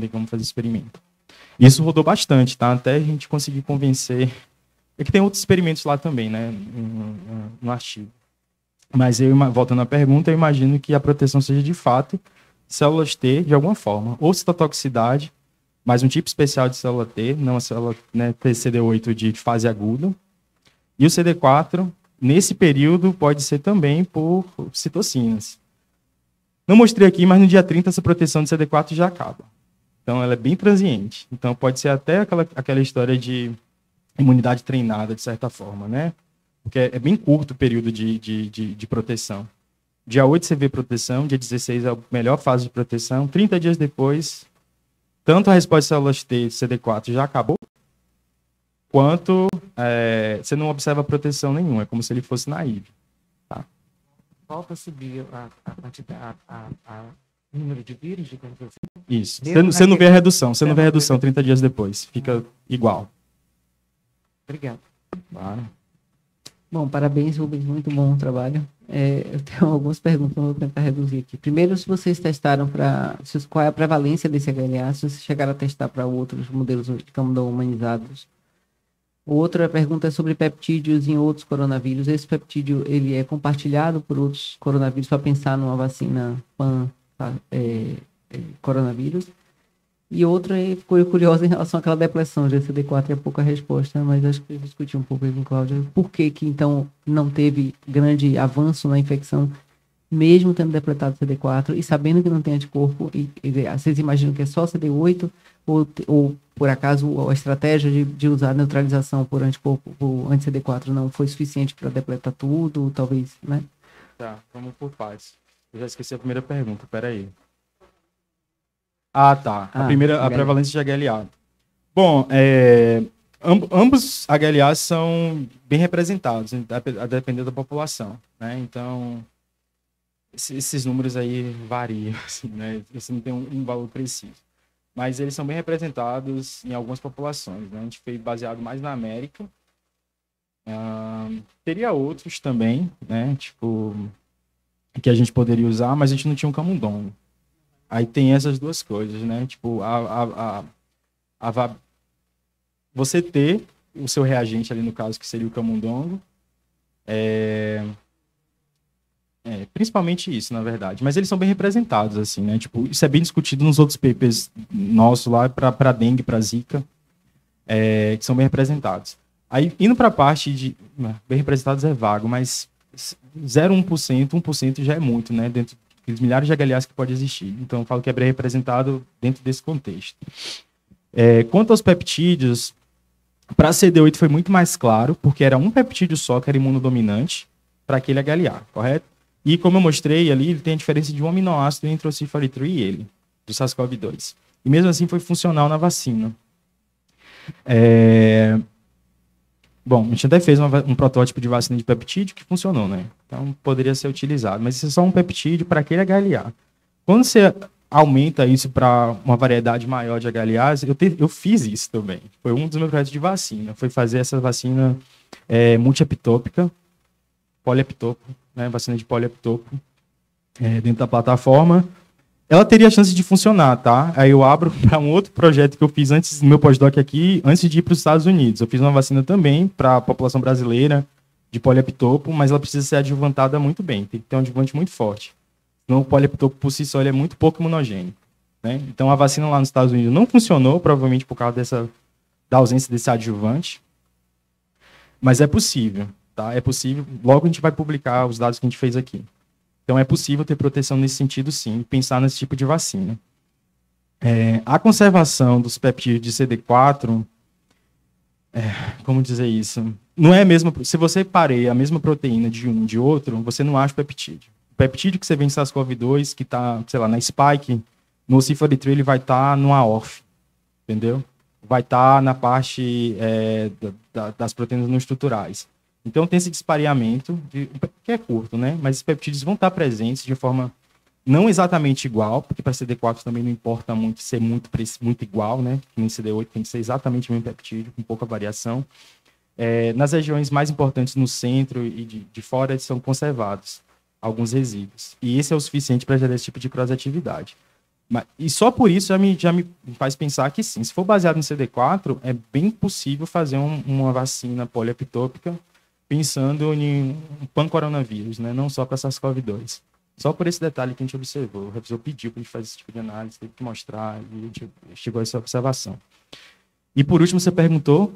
Isso rodou bastante, tá? Até a gente conseguir convencer. É que tem outros experimentos lá também, né? No artigo. Mas, voltando à pergunta, eu imagino que a proteção seja, de fato, células T, de alguma forma. Ou citotoxicidade, mas um tipo especial de célula T, não a célula, né, TCD8 de fase aguda. E o CD4... Nesse período, pode ser também por citocinas. Não mostrei aqui, mas no dia 30 essa proteção de CD4 já acaba. Então, ela é bem transiente. Então, pode ser até aquela história de imunidade treinada, de certa forma, né? Porque é bem curto o período de proteção. Dia 8 você vê proteção, dia 16 é a melhor fase de proteção. 30 dias depois, tanto a resposta de células T de CD4 já acabou, quanto você não observa proteção nenhuma, é como se ele fosse naive. Tá? Volta a subir a quantidade, o número de vírus, digamos assim. Isso. Você não vê a redução, 30 dias depois, fica igual. Obrigado. Claro. Bom, parabéns, Rubens, muito bom o trabalho. Eu tenho algumas perguntas, vou tentar reduzir aqui. Primeiro, se vocês testaram qual é a prevalência desse HLA, se vocês chegaram a testar para outros modelos de camundongo humanizados. Outra pergunta é sobre peptídeos em outros coronavírus. Esse peptídeo, ele é compartilhado por outros coronavírus para pensar numa vacina coronavírus. E outra, ficou curiosa em relação àquela depressão. Já CD4 é pouca resposta, mas acho que eu discuti um pouco aí com o Cláudio. Por que então não teve grande avanço na infecção, mesmo tendo depletado CD4 e sabendo que não tem anticorpo? Vocês imaginam que é só CD8 ou por acaso a estratégia de usar neutralização por anticorpo, por anti-CD4 não foi suficiente para depletar tudo, talvez, né? Tá, vamos por partes. Eu já esqueci a primeira pergunta, peraí. Tá. A prevalência de HLA. Bom, ambos HLAs são bem representados, a depender da população, né? Então, esses números aí variam, assim, né? Você não tem um valor preciso. Mas eles são bem representados em algumas populações, né? A gente fez baseado mais na América. Teria outros também, né? Tipo, que a gente poderia usar, mas a gente não tinha um camundongo. Aí tem essas duas coisas, né? Tipo, você ter o seu reagente ali, no caso, que seria o camundongo, Principalmente isso, na verdade. Mas eles são bem representados, assim, né? Tipo, isso é bem discutido nos outros papers nossos lá, para dengue, para zika, que são bem representados. Aí, indo para a parte de... Bem representados é vago, mas 0,1%, 1% já é muito, né? Dentro dos milhares de HLAs que pode existir. Então, eu falo que é bem representado dentro desse contexto. Quanto aos peptídeos, para CD8 foi muito mais claro, porque era um peptídeo só que era imunodominante para aquele HLA, correto? E como eu mostrei ali, ele tem a diferença de um aminoácido entre o C43 e ele, do SARS-CoV-2. E mesmo assim foi funcional na vacina. Bom, a gente até fez um protótipo de vacina de peptídeo que funcionou, né? Então poderia ser utilizado. Mas isso é só um peptídeo para aquele HLA. Quando você aumenta isso para uma variedade maior de HLAs, eu fiz isso também. Foi um dos meus projetos de vacina. Foi fazer essa vacina multieptópica, polieptópico, né, vacina de polieptópico, dentro da plataforma. Ela teria a chance de funcionar, tá? Aí eu abro para um outro projeto que eu fiz antes do meu pós-doc aqui, antes de ir para os Estados Unidos. Eu fiz uma vacina também para a população brasileira de polieptópico, mas ela precisa ser adjuvantada muito bem, tem que ter um adjuvante muito forte. Senão o polieptópico por si só ele é muito pouco imunogênico, né? Então a vacina lá nos Estados Unidos não funcionou, provavelmente por causa da ausência desse adjuvante, mas é possível. Tá? É possível, logo a gente vai publicar os dados que a gente fez aqui. Então é possível ter proteção nesse sentido sim, pensar nesse tipo de vacina. A conservação dos peptídeos de CD4, como dizer isso? Não é a mesma, se você pareia a mesma proteína de um de outro, você não acha o peptídeo. O peptídeo que você vê em SARS-CoV-2, que está, sei lá, na spike, no C43 ele vai estar no AOF, entendeu? Vai estar na parte das proteínas não estruturais. Então tem esse dispareamento, que é curto, né? Mas esses peptídeos vão estar presentes de forma não exatamente igual, porque para CD4 também não importa muito ser muito igual, né? Que nem CD8 tem que ser exatamente o mesmo peptídeo, com pouca variação. Nas regiões mais importantes no centro e de fora, eles são conservados, alguns resíduos. E esse é o suficiente para gerar esse tipo de cross-atividade. E só por isso já me faz pensar que sim, se for baseado em CD4, é bem possível fazer uma vacina polieptópica pensando em um pan-coronavírus, né? Não só para SARS-CoV-2. Só por esse detalhe que a gente observou. O revisor pediu para a gente fazer esse tipo de análise, teve que mostrar, e a gente chegou a essa observação. E por último, você perguntou...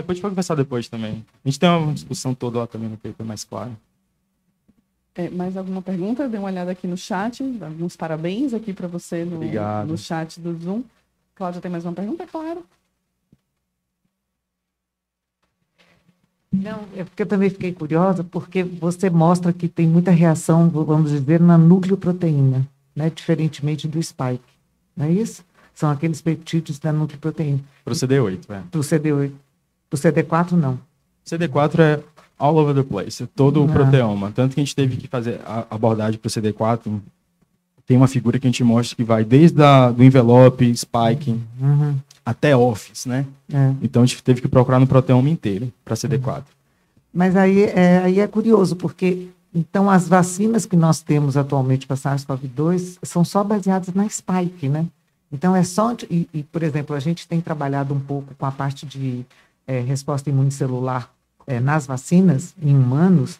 Pode conversar depois também. A gente tem uma discussão toda lá também no paper mais claro. Mais alguma pergunta? Dê uma olhada aqui no chat. Alguns parabéns aqui para você no chat do Zoom. Cláudia, tem mais uma pergunta? Claro. Não, é porque eu também fiquei curiosa, porque você mostra que tem muita reação, vamos dizer, na núcleoproteína, né? Diferentemente do spike. Não é isso? São aqueles peptídeos da núcleoproteína. Para o CD8, Para o CD8. Para o CD4, não. CD4 é all over the place, todo o proteoma. Tanto que a gente teve que fazer a abordagem para o CD4. Tem uma figura que a gente mostra que vai desde do envelope, spike, até office, né? Então a gente teve que procurar no proteoma inteiro para CD4. Mas aí é curioso, porque então as vacinas que nós temos atualmente para SARS-CoV-2 são só baseadas na spike, né? Então é só... E, por exemplo, a gente tem trabalhado um pouco com a parte de resposta imunicelular nas vacinas, em humanos,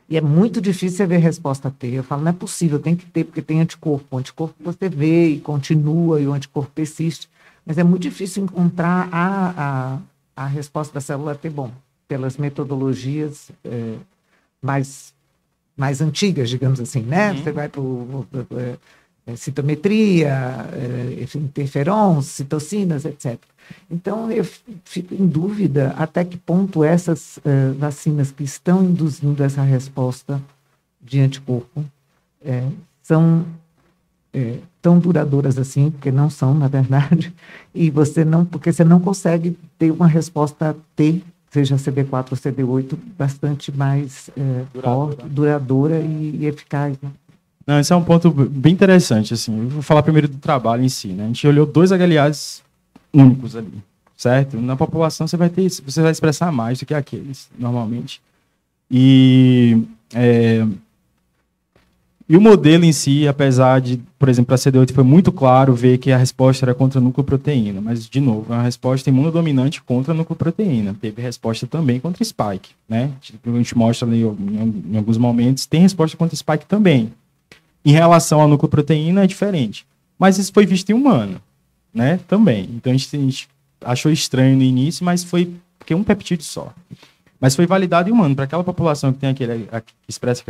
e é muito difícil você ver resposta T. Eu falo, não é possível, tem que ter, porque tem anticorpo. O anticorpo você vê e continua, e o anticorpo persiste. Mas é muito difícil encontrar a resposta da célula T, bom, pelas metodologias mais antigas, digamos assim, né? Você vai para citometria, interferons, citocinas, etc. Então, eu fico em dúvida até que ponto essas vacinas que estão induzindo essa resposta de anticorpo são tão duradouras assim, porque não são, na verdade, porque você não consegue ter uma resposta T, seja CD4 ou CD8, bastante mais forte, duradoura e eficaz, né? Não, esse é um ponto bem interessante, assim. Eu vou falar primeiro do trabalho em si, né? A gente olhou 2 HLAs únicos ali, certo? Na população você vai expressar mais do que aqueles, normalmente. E E o modelo em si, apesar de, por exemplo, para a CD8 foi muito claro ver que a resposta era contra a nucleoproteína, mas, de novo, é uma resposta imunodominante contra a nucleoproteína. Teve resposta também contra spike, né? A gente mostra ali em alguns momentos, tem resposta contra spike também. Em relação à nucleoproteína é diferente. Mas isso foi visto em humano, né? Também. Então a gente achou estranho no início, mas foi porque um peptídeo só. Mas foi validado em humano. Para aquela população que tem que expressa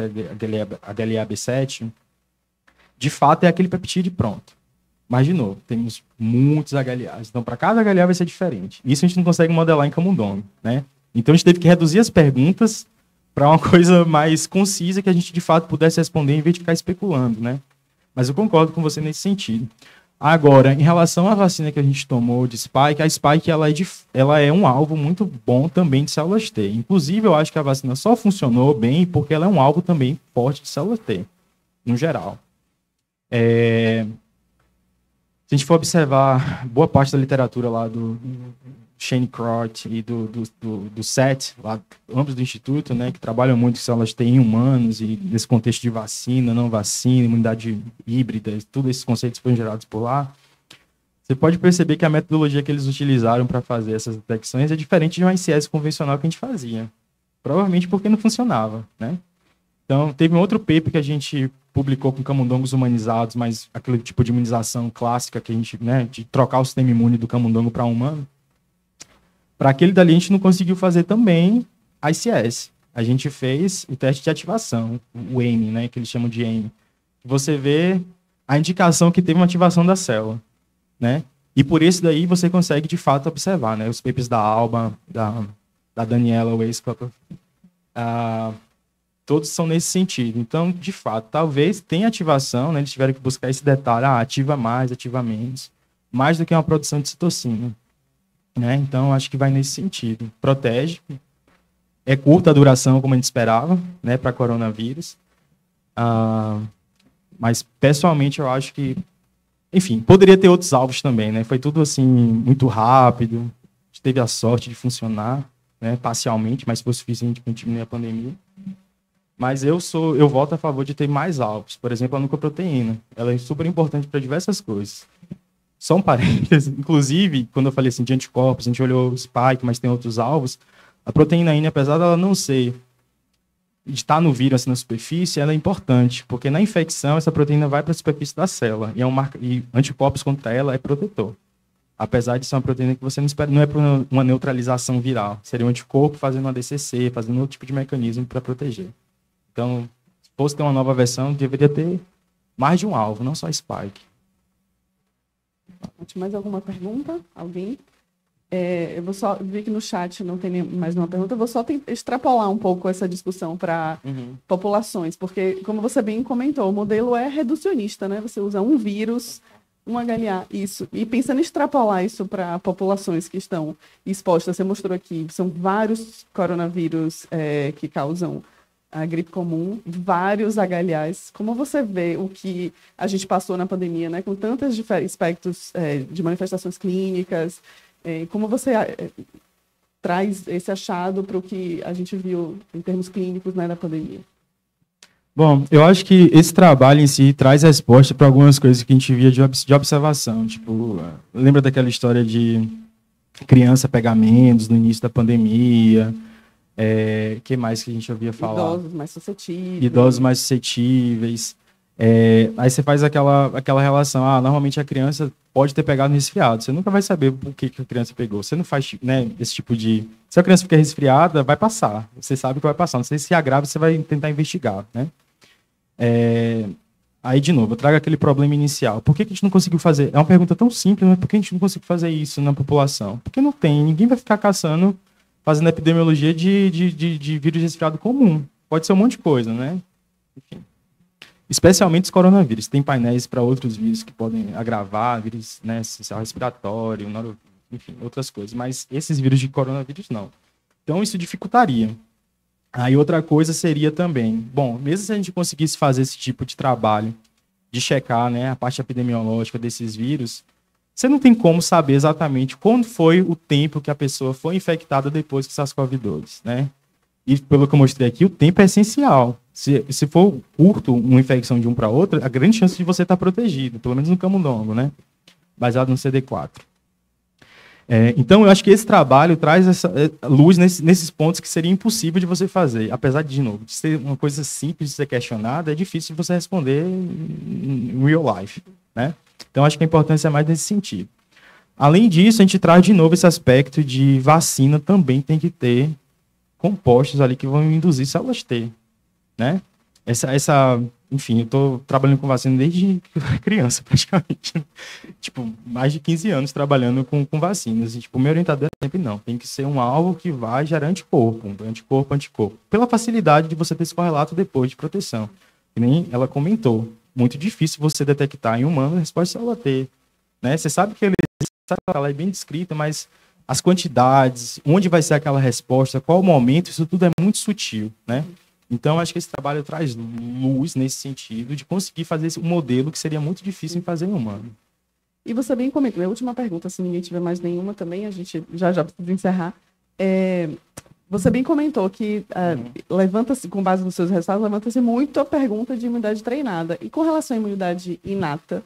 a DLA-B7, de fato é aquele peptídeo pronto. Mas, de novo, temos muitos HLAs. Então, para cada HLA vai ser diferente. Isso a gente não consegue modelar em camundongo, né? Então, a gente teve que reduzir as perguntas para uma coisa mais concisa que a gente, de fato, pudesse responder em vez de ficar especulando, né? Mas eu concordo com você nesse sentido. Agora, em relação à vacina que a gente tomou de Spike, a Spike ela é um alvo muito bom também de células T. Inclusive, eu acho que a vacina só funcionou bem porque ela é um alvo também forte de células T, no geral. Se a gente for observar boa parte da literatura lá do Shane Crott e do SET, lá, ambos do Instituto, né, que trabalham muito com células T em humanos e nesse contexto de vacina, não vacina, imunidade híbrida, todos esses conceitos foram gerados por lá. Você pode perceber que a metodologia que eles utilizaram para fazer essas detecções é diferente de uma ICS convencional que a gente fazia. Provavelmente porque não funcionava, né? Então, teve um outro paper que a gente publicou com camundongos humanizados, mas aquele tipo de imunização clássica que a gente, né, de trocar o sistema imune do camundongo para humano. Para aquele dali, a gente não conseguiu fazer também a ICS. A gente fez o teste de ativação, o AIM, né, que eles chamam de AIM. Você vê a indicação que teve uma ativação da célula, né? E por isso daí você consegue, de fato, observar, né? Os papers da Alba, da Daniela Weisskopf, todos são nesse sentido. Então, de fato, talvez tenha ativação, né? Eles tiveram que buscar esse detalhe, ativa mais, ativa menos, mais do que uma produção de citocina. Né? Então, acho que vai nesse sentido. Protege. É curta a duração, como a gente esperava, né, para coronavírus. Mas, pessoalmente, eu acho que... Enfim, poderia ter outros alvos também, né? Foi tudo, assim, muito rápido. A gente teve a sorte de funcionar, né, parcialmente, mas foi suficiente para diminuir a pandemia. Mas eu voto a favor de ter mais alvos. Por exemplo, a nucleoproteína. Ela é super importante para diversas coisas. Só um parênteses, inclusive, quando eu falei assim de anticorpos, a gente olhou o spike, mas tem outros alvos. A proteína INE, apesar dela não ser, de estar no vírus, assim, na superfície, ela é importante, porque na infecção essa proteína vai para a superfície da célula, e anticorpos contra ela é protetor. Apesar de ser uma proteína que você não espera, não é para uma neutralização viral, seria um anticorpo fazendo uma DCC, fazendo outro tipo de mecanismo para proteger. Então, se fosse ter uma nova versão, deveria ter mais de um alvo, não só spike. Mais alguma pergunta? Alguém? Eu vou só ver que no chat não tem mais nenhuma pergunta. Eu vou só extrapolar um pouco essa discussão para populações, porque, como você bem comentou, o modelo é reducionista, né? Você usa um vírus, um HLA, isso. E pensando em extrapolar isso para populações que estão expostas, você mostrou aqui, são vários coronavírus que causam a gripe comum, vários HLAs. Como você vê o que a gente passou na pandemia, né, com tantos aspectos de manifestações clínicas, como você traz esse achado para o que a gente viu em termos clínicos, né, da pandemia? Bom, eu acho que esse trabalho em si traz resposta para algumas coisas que a gente via de observação. Tipo, lembra daquela história de criança pegar menos no início da pandemia? Que mais que a gente ouvia falar? Idosos mais suscetíveis. Idosos mais suscetíveis. Aí você faz aquela relação. Normalmente a criança pode ter pegado um resfriado. Você nunca vai saber por que a criança pegou. Você não faz, né, esse tipo de... Se a criança ficar resfriada, vai passar. Você sabe que vai passar. Não sei se agrava, você vai tentar investigar, né? Aí, de novo, eu trago aquele problema inicial. Por que a gente não conseguiu fazer? É uma pergunta tão simples, mas por que a gente não conseguiu fazer isso na população? Porque não tem. Ninguém vai ficar caçando, fazendo epidemiologia de vírus resfriado comum. Pode ser um monte de coisa, né? Enfim. Especialmente os coronavírus. Tem painéis para outros vírus que podem agravar, vírus, né, sistema respiratório, enfim, outras coisas. Mas esses vírus de coronavírus, não. Então, isso dificultaria. Aí, outra coisa seria também... Bom, mesmo se a gente conseguisse fazer esse tipo de trabalho, de checar, né, a parte epidemiológica desses vírus, você não tem como saber exatamente quando foi o tempo que a pessoa foi infectada depois com SARS-CoV-2, né? E pelo que eu mostrei aqui, o tempo é essencial. Se for curto uma infecção de um para outra, a grande chance de você estar protegido, pelo menos no camundongo, né? Baseado no CD4. Então, eu acho que esse trabalho traz essa luz nesses pontos que seria impossível de você fazer. Apesar de novo, de ser uma coisa simples de ser questionada, é difícil de você responder em real life, né? Então, acho que a importância é mais nesse sentido. Além disso, a gente traz de novo esse aspecto de vacina também tem que ter compostos ali que vão induzir células T, né? Enfim, eu estou trabalhando com vacina desde criança, praticamente. Tipo, mais de 15 anos trabalhando com vacinas. E, tipo, o meu orientador é sempre não. Tem que ser um alvo que vai gerar anticorpo. Pela facilidade de você ter esse correlato depois de proteção. Que nem ela comentou. Muito difícil você detectar em humano a resposta célula T. Né? Você sabe que ela é bem descrita, mas as quantidades, onde vai ser aquela resposta, qual o momento, isso tudo é muito sutil, né? Então, acho que esse trabalho traz luz nesse sentido de conseguir fazer um modelo que seria muito difícil em fazer em humano. E você bem comentou, minha última pergunta, se ninguém tiver mais nenhuma também, a gente já precisa encerrar. Você bem comentou que levanta-se, com base nos seus resultados, levanta-se muito a pergunta de imunidade treinada. E com relação à imunidade inata,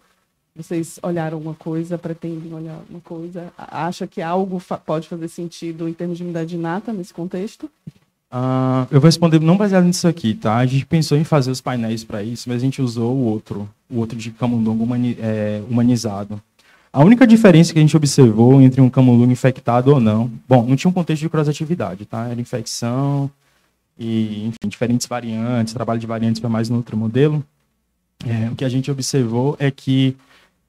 vocês olharam alguma coisa, pretendem olhar alguma coisa? Acha que algo pode fazer sentido em termos de imunidade inata nesse contexto? Eu vou responder não baseado nisso aqui, tá? A gente pensou em fazer os painéis para isso, mas a gente usou o outro de camundongo humanizado. A única diferença que a gente observou entre um camundongo infectado ou não, bom, não tinha um contexto de cross-atividade, tá? Era infecção e, enfim, diferentes variantes, trabalho de variantes para mais no outro modelo. O que a gente observou é que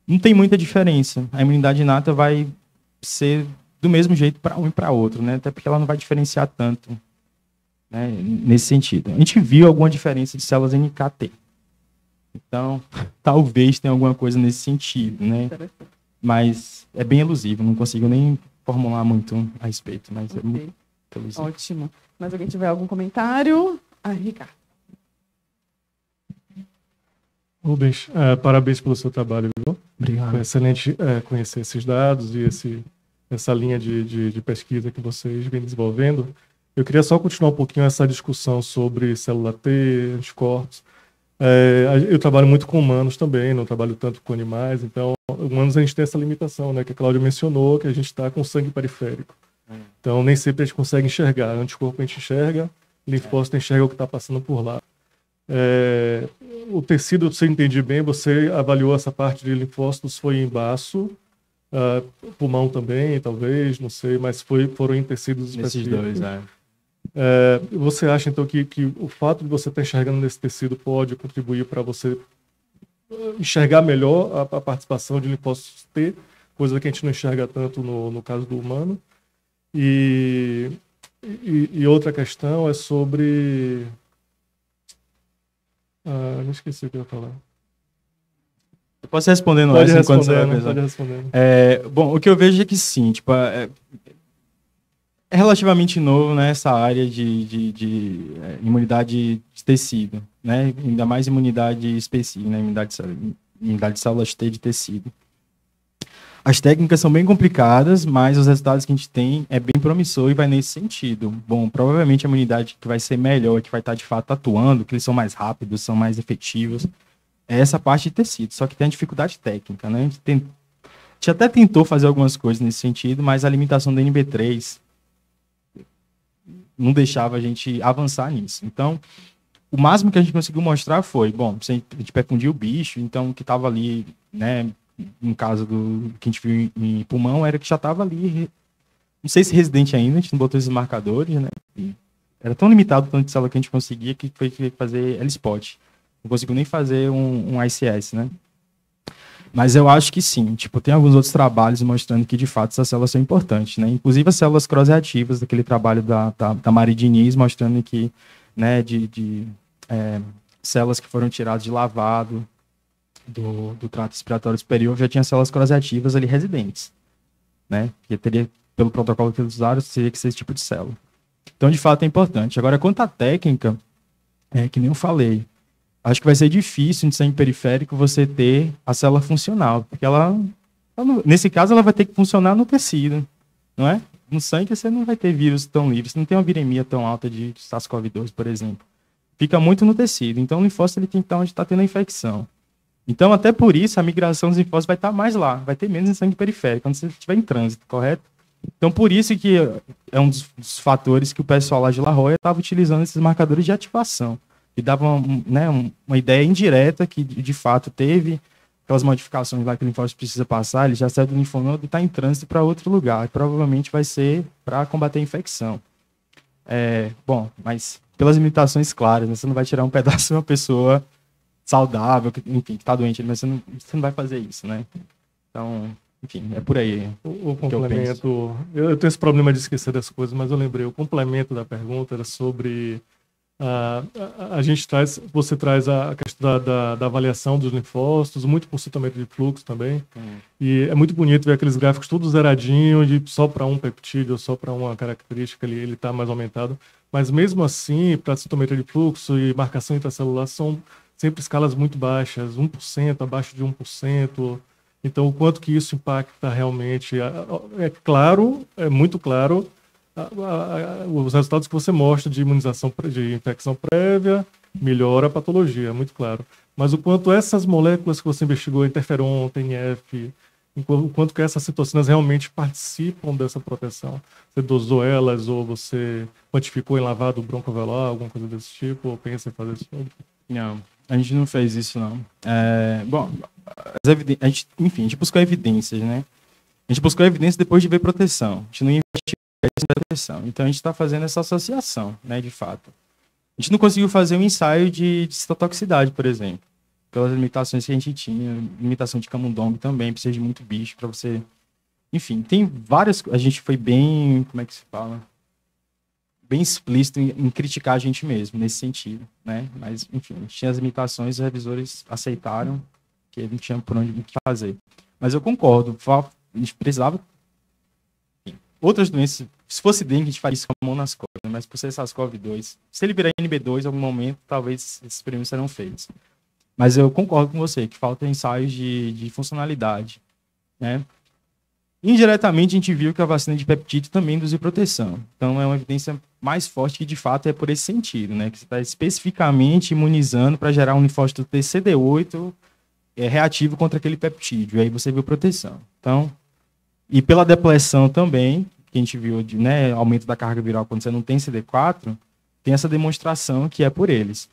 não tem muita diferença. A imunidade inata vai ser do mesmo jeito para um e para outro, né? Até porque ela não vai diferenciar tanto. Né, nesse sentido. A gente viu alguma diferença de células NKT. Então, talvez tenha alguma coisa nesse sentido, né? Mas é bem elusivo, não consigo nem formular muito a respeito, mas é muito elusivo. Ótimo. Mas alguém tiver algum comentário? Ricardo. Rubens, parabéns pelo seu trabalho, viu? Obrigado. Foi excelente conhecer esses dados e essa linha de pesquisa que vocês vêm desenvolvendo. Eu queria só continuar um pouquinho essa discussão sobre célula T, anticorpos. Eu trabalho muito com humanos também, não trabalho tanto com animais, então, humanos a gente tem essa limitação, né, que a Cláudia mencionou, que a gente está com sangue periférico. Então, nem sempre a gente consegue enxergar. Anticorpo a gente enxerga, linfócito enxerga o que está passando por lá. O tecido, se eu entendi bem, você avaliou essa parte de linfócitos, foi em baço, pulmão também, talvez, não sei, mas foram em tecidos específicos. Nesses dois, Você acha, então, que o fato de você estar enxergando nesse tecido pode contribuir para você enxergar melhor a participação de linfócitos T, coisa que a gente não enxerga tanto no caso do humano? E outra questão é sobre... não esqueci o que eu ia falar. Eu posso responder, não? Pode responder. Bom, o que eu vejo é que sim, tipo, é relativamente novo, né, essa área de imunidade de tecido, né, ainda mais imunidade específica, né, imunidade de células T de tecido. As técnicas são bem complicadas, mas os resultados que a gente tem é bem promissor e vai nesse sentido. Bom, provavelmente a imunidade que vai ser melhor, que vai estar de fato atuando, que eles são mais rápidos, são mais efetivos, é essa parte de tecido, só que tem a dificuldade técnica, né, a gente até tentou fazer algumas coisas nesse sentido, mas a limitação do NB3 não deixava a gente avançar nisso. Então, o máximo que a gente conseguiu mostrar foi, bom, a gente perfundiu o bicho, então o que estava ali, né, no caso do que a gente viu em pulmão, era que já estava ali, não sei se residente ainda, a gente não botou esses marcadores, né, era tão limitado o tanto de célula que a gente conseguia que foi fazer L-spot. Não conseguiu nem fazer um ICS, né. Mas eu acho que sim, tipo, tem alguns outros trabalhos mostrando que, de fato, essas células são importantes, né? Inclusive as células cross-reativas, daquele trabalho da Marie Diniz, mostrando que, né, células que foram tiradas de lavado do trato respiratório superior, já tinha células cross-reativas ali residentes, né? Que teria, pelo protocolo que eles usaram, seria que ser esse tipo de célula. Então, de fato, é importante. Agora, quanto à técnica, que nem eu falei, acho que vai ser difícil, no sangue periférico, você ter a célula funcional, porque ela nesse caso, ela vai ter que funcionar no tecido, não é? no sangue você não vai ter vírus tão livre, você não tem uma viremia tão alta de SARS-CoV-2, por exemplo. Fica muito no tecido. Então, o linfócito ele tem que estar onde está tendo a infecção. Então, até por isso, a migração dos linfócitos vai estar mais lá, vai ter menos em sangue periférico, quando você estiver em trânsito, correto? Então, por isso que é um dos fatores que o pessoal lá de La Jolla estava utilizando esses marcadores de ativação. E dava uma ideia indireta que, de fato, teve aquelas modificações lá que o linfócito precisa passar, ele já sai do linfonodo e está em trânsito para outro lugar. E provavelmente vai ser para combater a infecção. Bom, mas pelas limitações claras, né? Você não vai tirar um pedaço de uma pessoa saudável, enfim, que está doente, mas você não vai fazer isso, né? Então, enfim, é por aí. O complemento, eu tenho esse problema de esquecer das coisas, mas eu lembrei, o complemento da pergunta era sobre você traz a questão da avaliação dos linfócitos, muito por citamento de fluxo também, e é muito bonito ver aqueles gráficos todos zeradinhos, de só para um peptídeo, só para uma característica ele está mais aumentado, mas mesmo assim, para citometria de fluxo e marcação intracelular são sempre escalas muito baixas, 1%, abaixo de 1%. Então, o quanto que isso impacta realmente? É claro, é muito claro, os resultados que você mostra de imunização, de infecção prévia, melhora a patologia, é muito claro. Mas o quanto essas moléculas que você investigou, interferon, TNF, o quanto que essas citocinas realmente participam dessa proteção? Você dosou elas ou você quantificou em lavado broncoalveolar, alguma coisa desse tipo, ou pensa em fazer isso? Não. A gente não fez isso, não. Bom, a gente buscou evidências, né? A gente buscou evidências depois de ver proteção. A gente não investigou proteção. Então, a gente está fazendo essa associação, né, de fato. A gente não conseguiu fazer um ensaio de citotoxicidade, por exemplo, pelas limitações que a gente tinha. Limitação de camundongo também, precisa de muito bicho para você... Enfim, tem várias... A gente foi bem... Como é que se fala? Bem explícito em criticar a gente mesmo, nesse sentido, né? Mas, enfim, tinha as limitações, os revisores aceitaram que não tinha por onde fazer. Mas eu concordo, a gente precisava... Enfim, outras doenças, se fosse dengue, a gente faria isso com a mão nas costas, né? Mas por ser SARS-CoV-2, se ele virar NB2 em algum momento, talvez esses experimentos serão feitos. Mas eu concordo com você, que falta ensaios de funcionalidade, né? Indiretamente, a gente viu que a vacina de peptídeo também induziu proteção. Então, é uma evidência mais forte que, de fato, é por esse sentido, né? Que você está especificamente imunizando para gerar um linfócito TCD8 reativo contra aquele peptídeo. E aí você viu proteção. Então, e pela depleção também, que a gente viu de, né, aumento da carga viral quando você não tem CD4, tem essa demonstração que é por eles.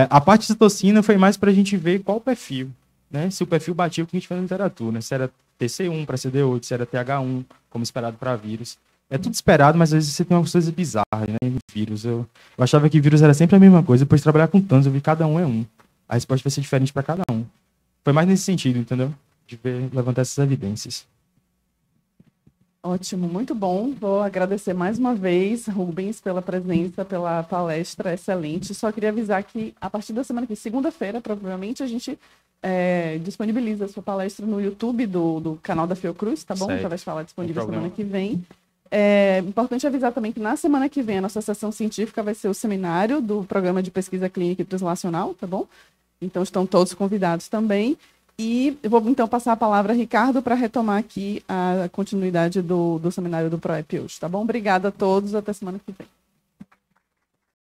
A parte de citocina foi mais para a gente ver qual o perfil, né? Se o perfil batia o que a gente fez na literatura, né? Se era TC1 para CD8, se era TH1, como esperado para vírus. É tudo esperado, mas às vezes você tem umas coisas bizarras, né? Em vírus. Eu achava que vírus era sempre a mesma coisa, depois de trabalhar com tantos, eu vi que cada um é um. A resposta vai ser diferente para cada um. Foi mais nesse sentido, entendeu? De levantar essas evidências. Ótimo, muito bom. Vou agradecer mais uma vez, Rubens, pela presença, pela palestra excelente. Só queria avisar que a partir da semana que segunda-feira, provavelmente, a gente disponibiliza a sua palestra no YouTube do canal da Fiocruz, tá bom? Certo. Então vai estar lá disponível semana que vem. Importante avisar também que na semana que vem a nossa sessão científica vai ser o seminário do Programa de Pesquisa Clínica e Translacional, tá bom? Então estão todos convidados também. E eu vou então passar a palavra a Ricardo para retomar aqui a continuidade do seminário do ProEP hoje, tá bom? Obrigada a todos, até semana que vem.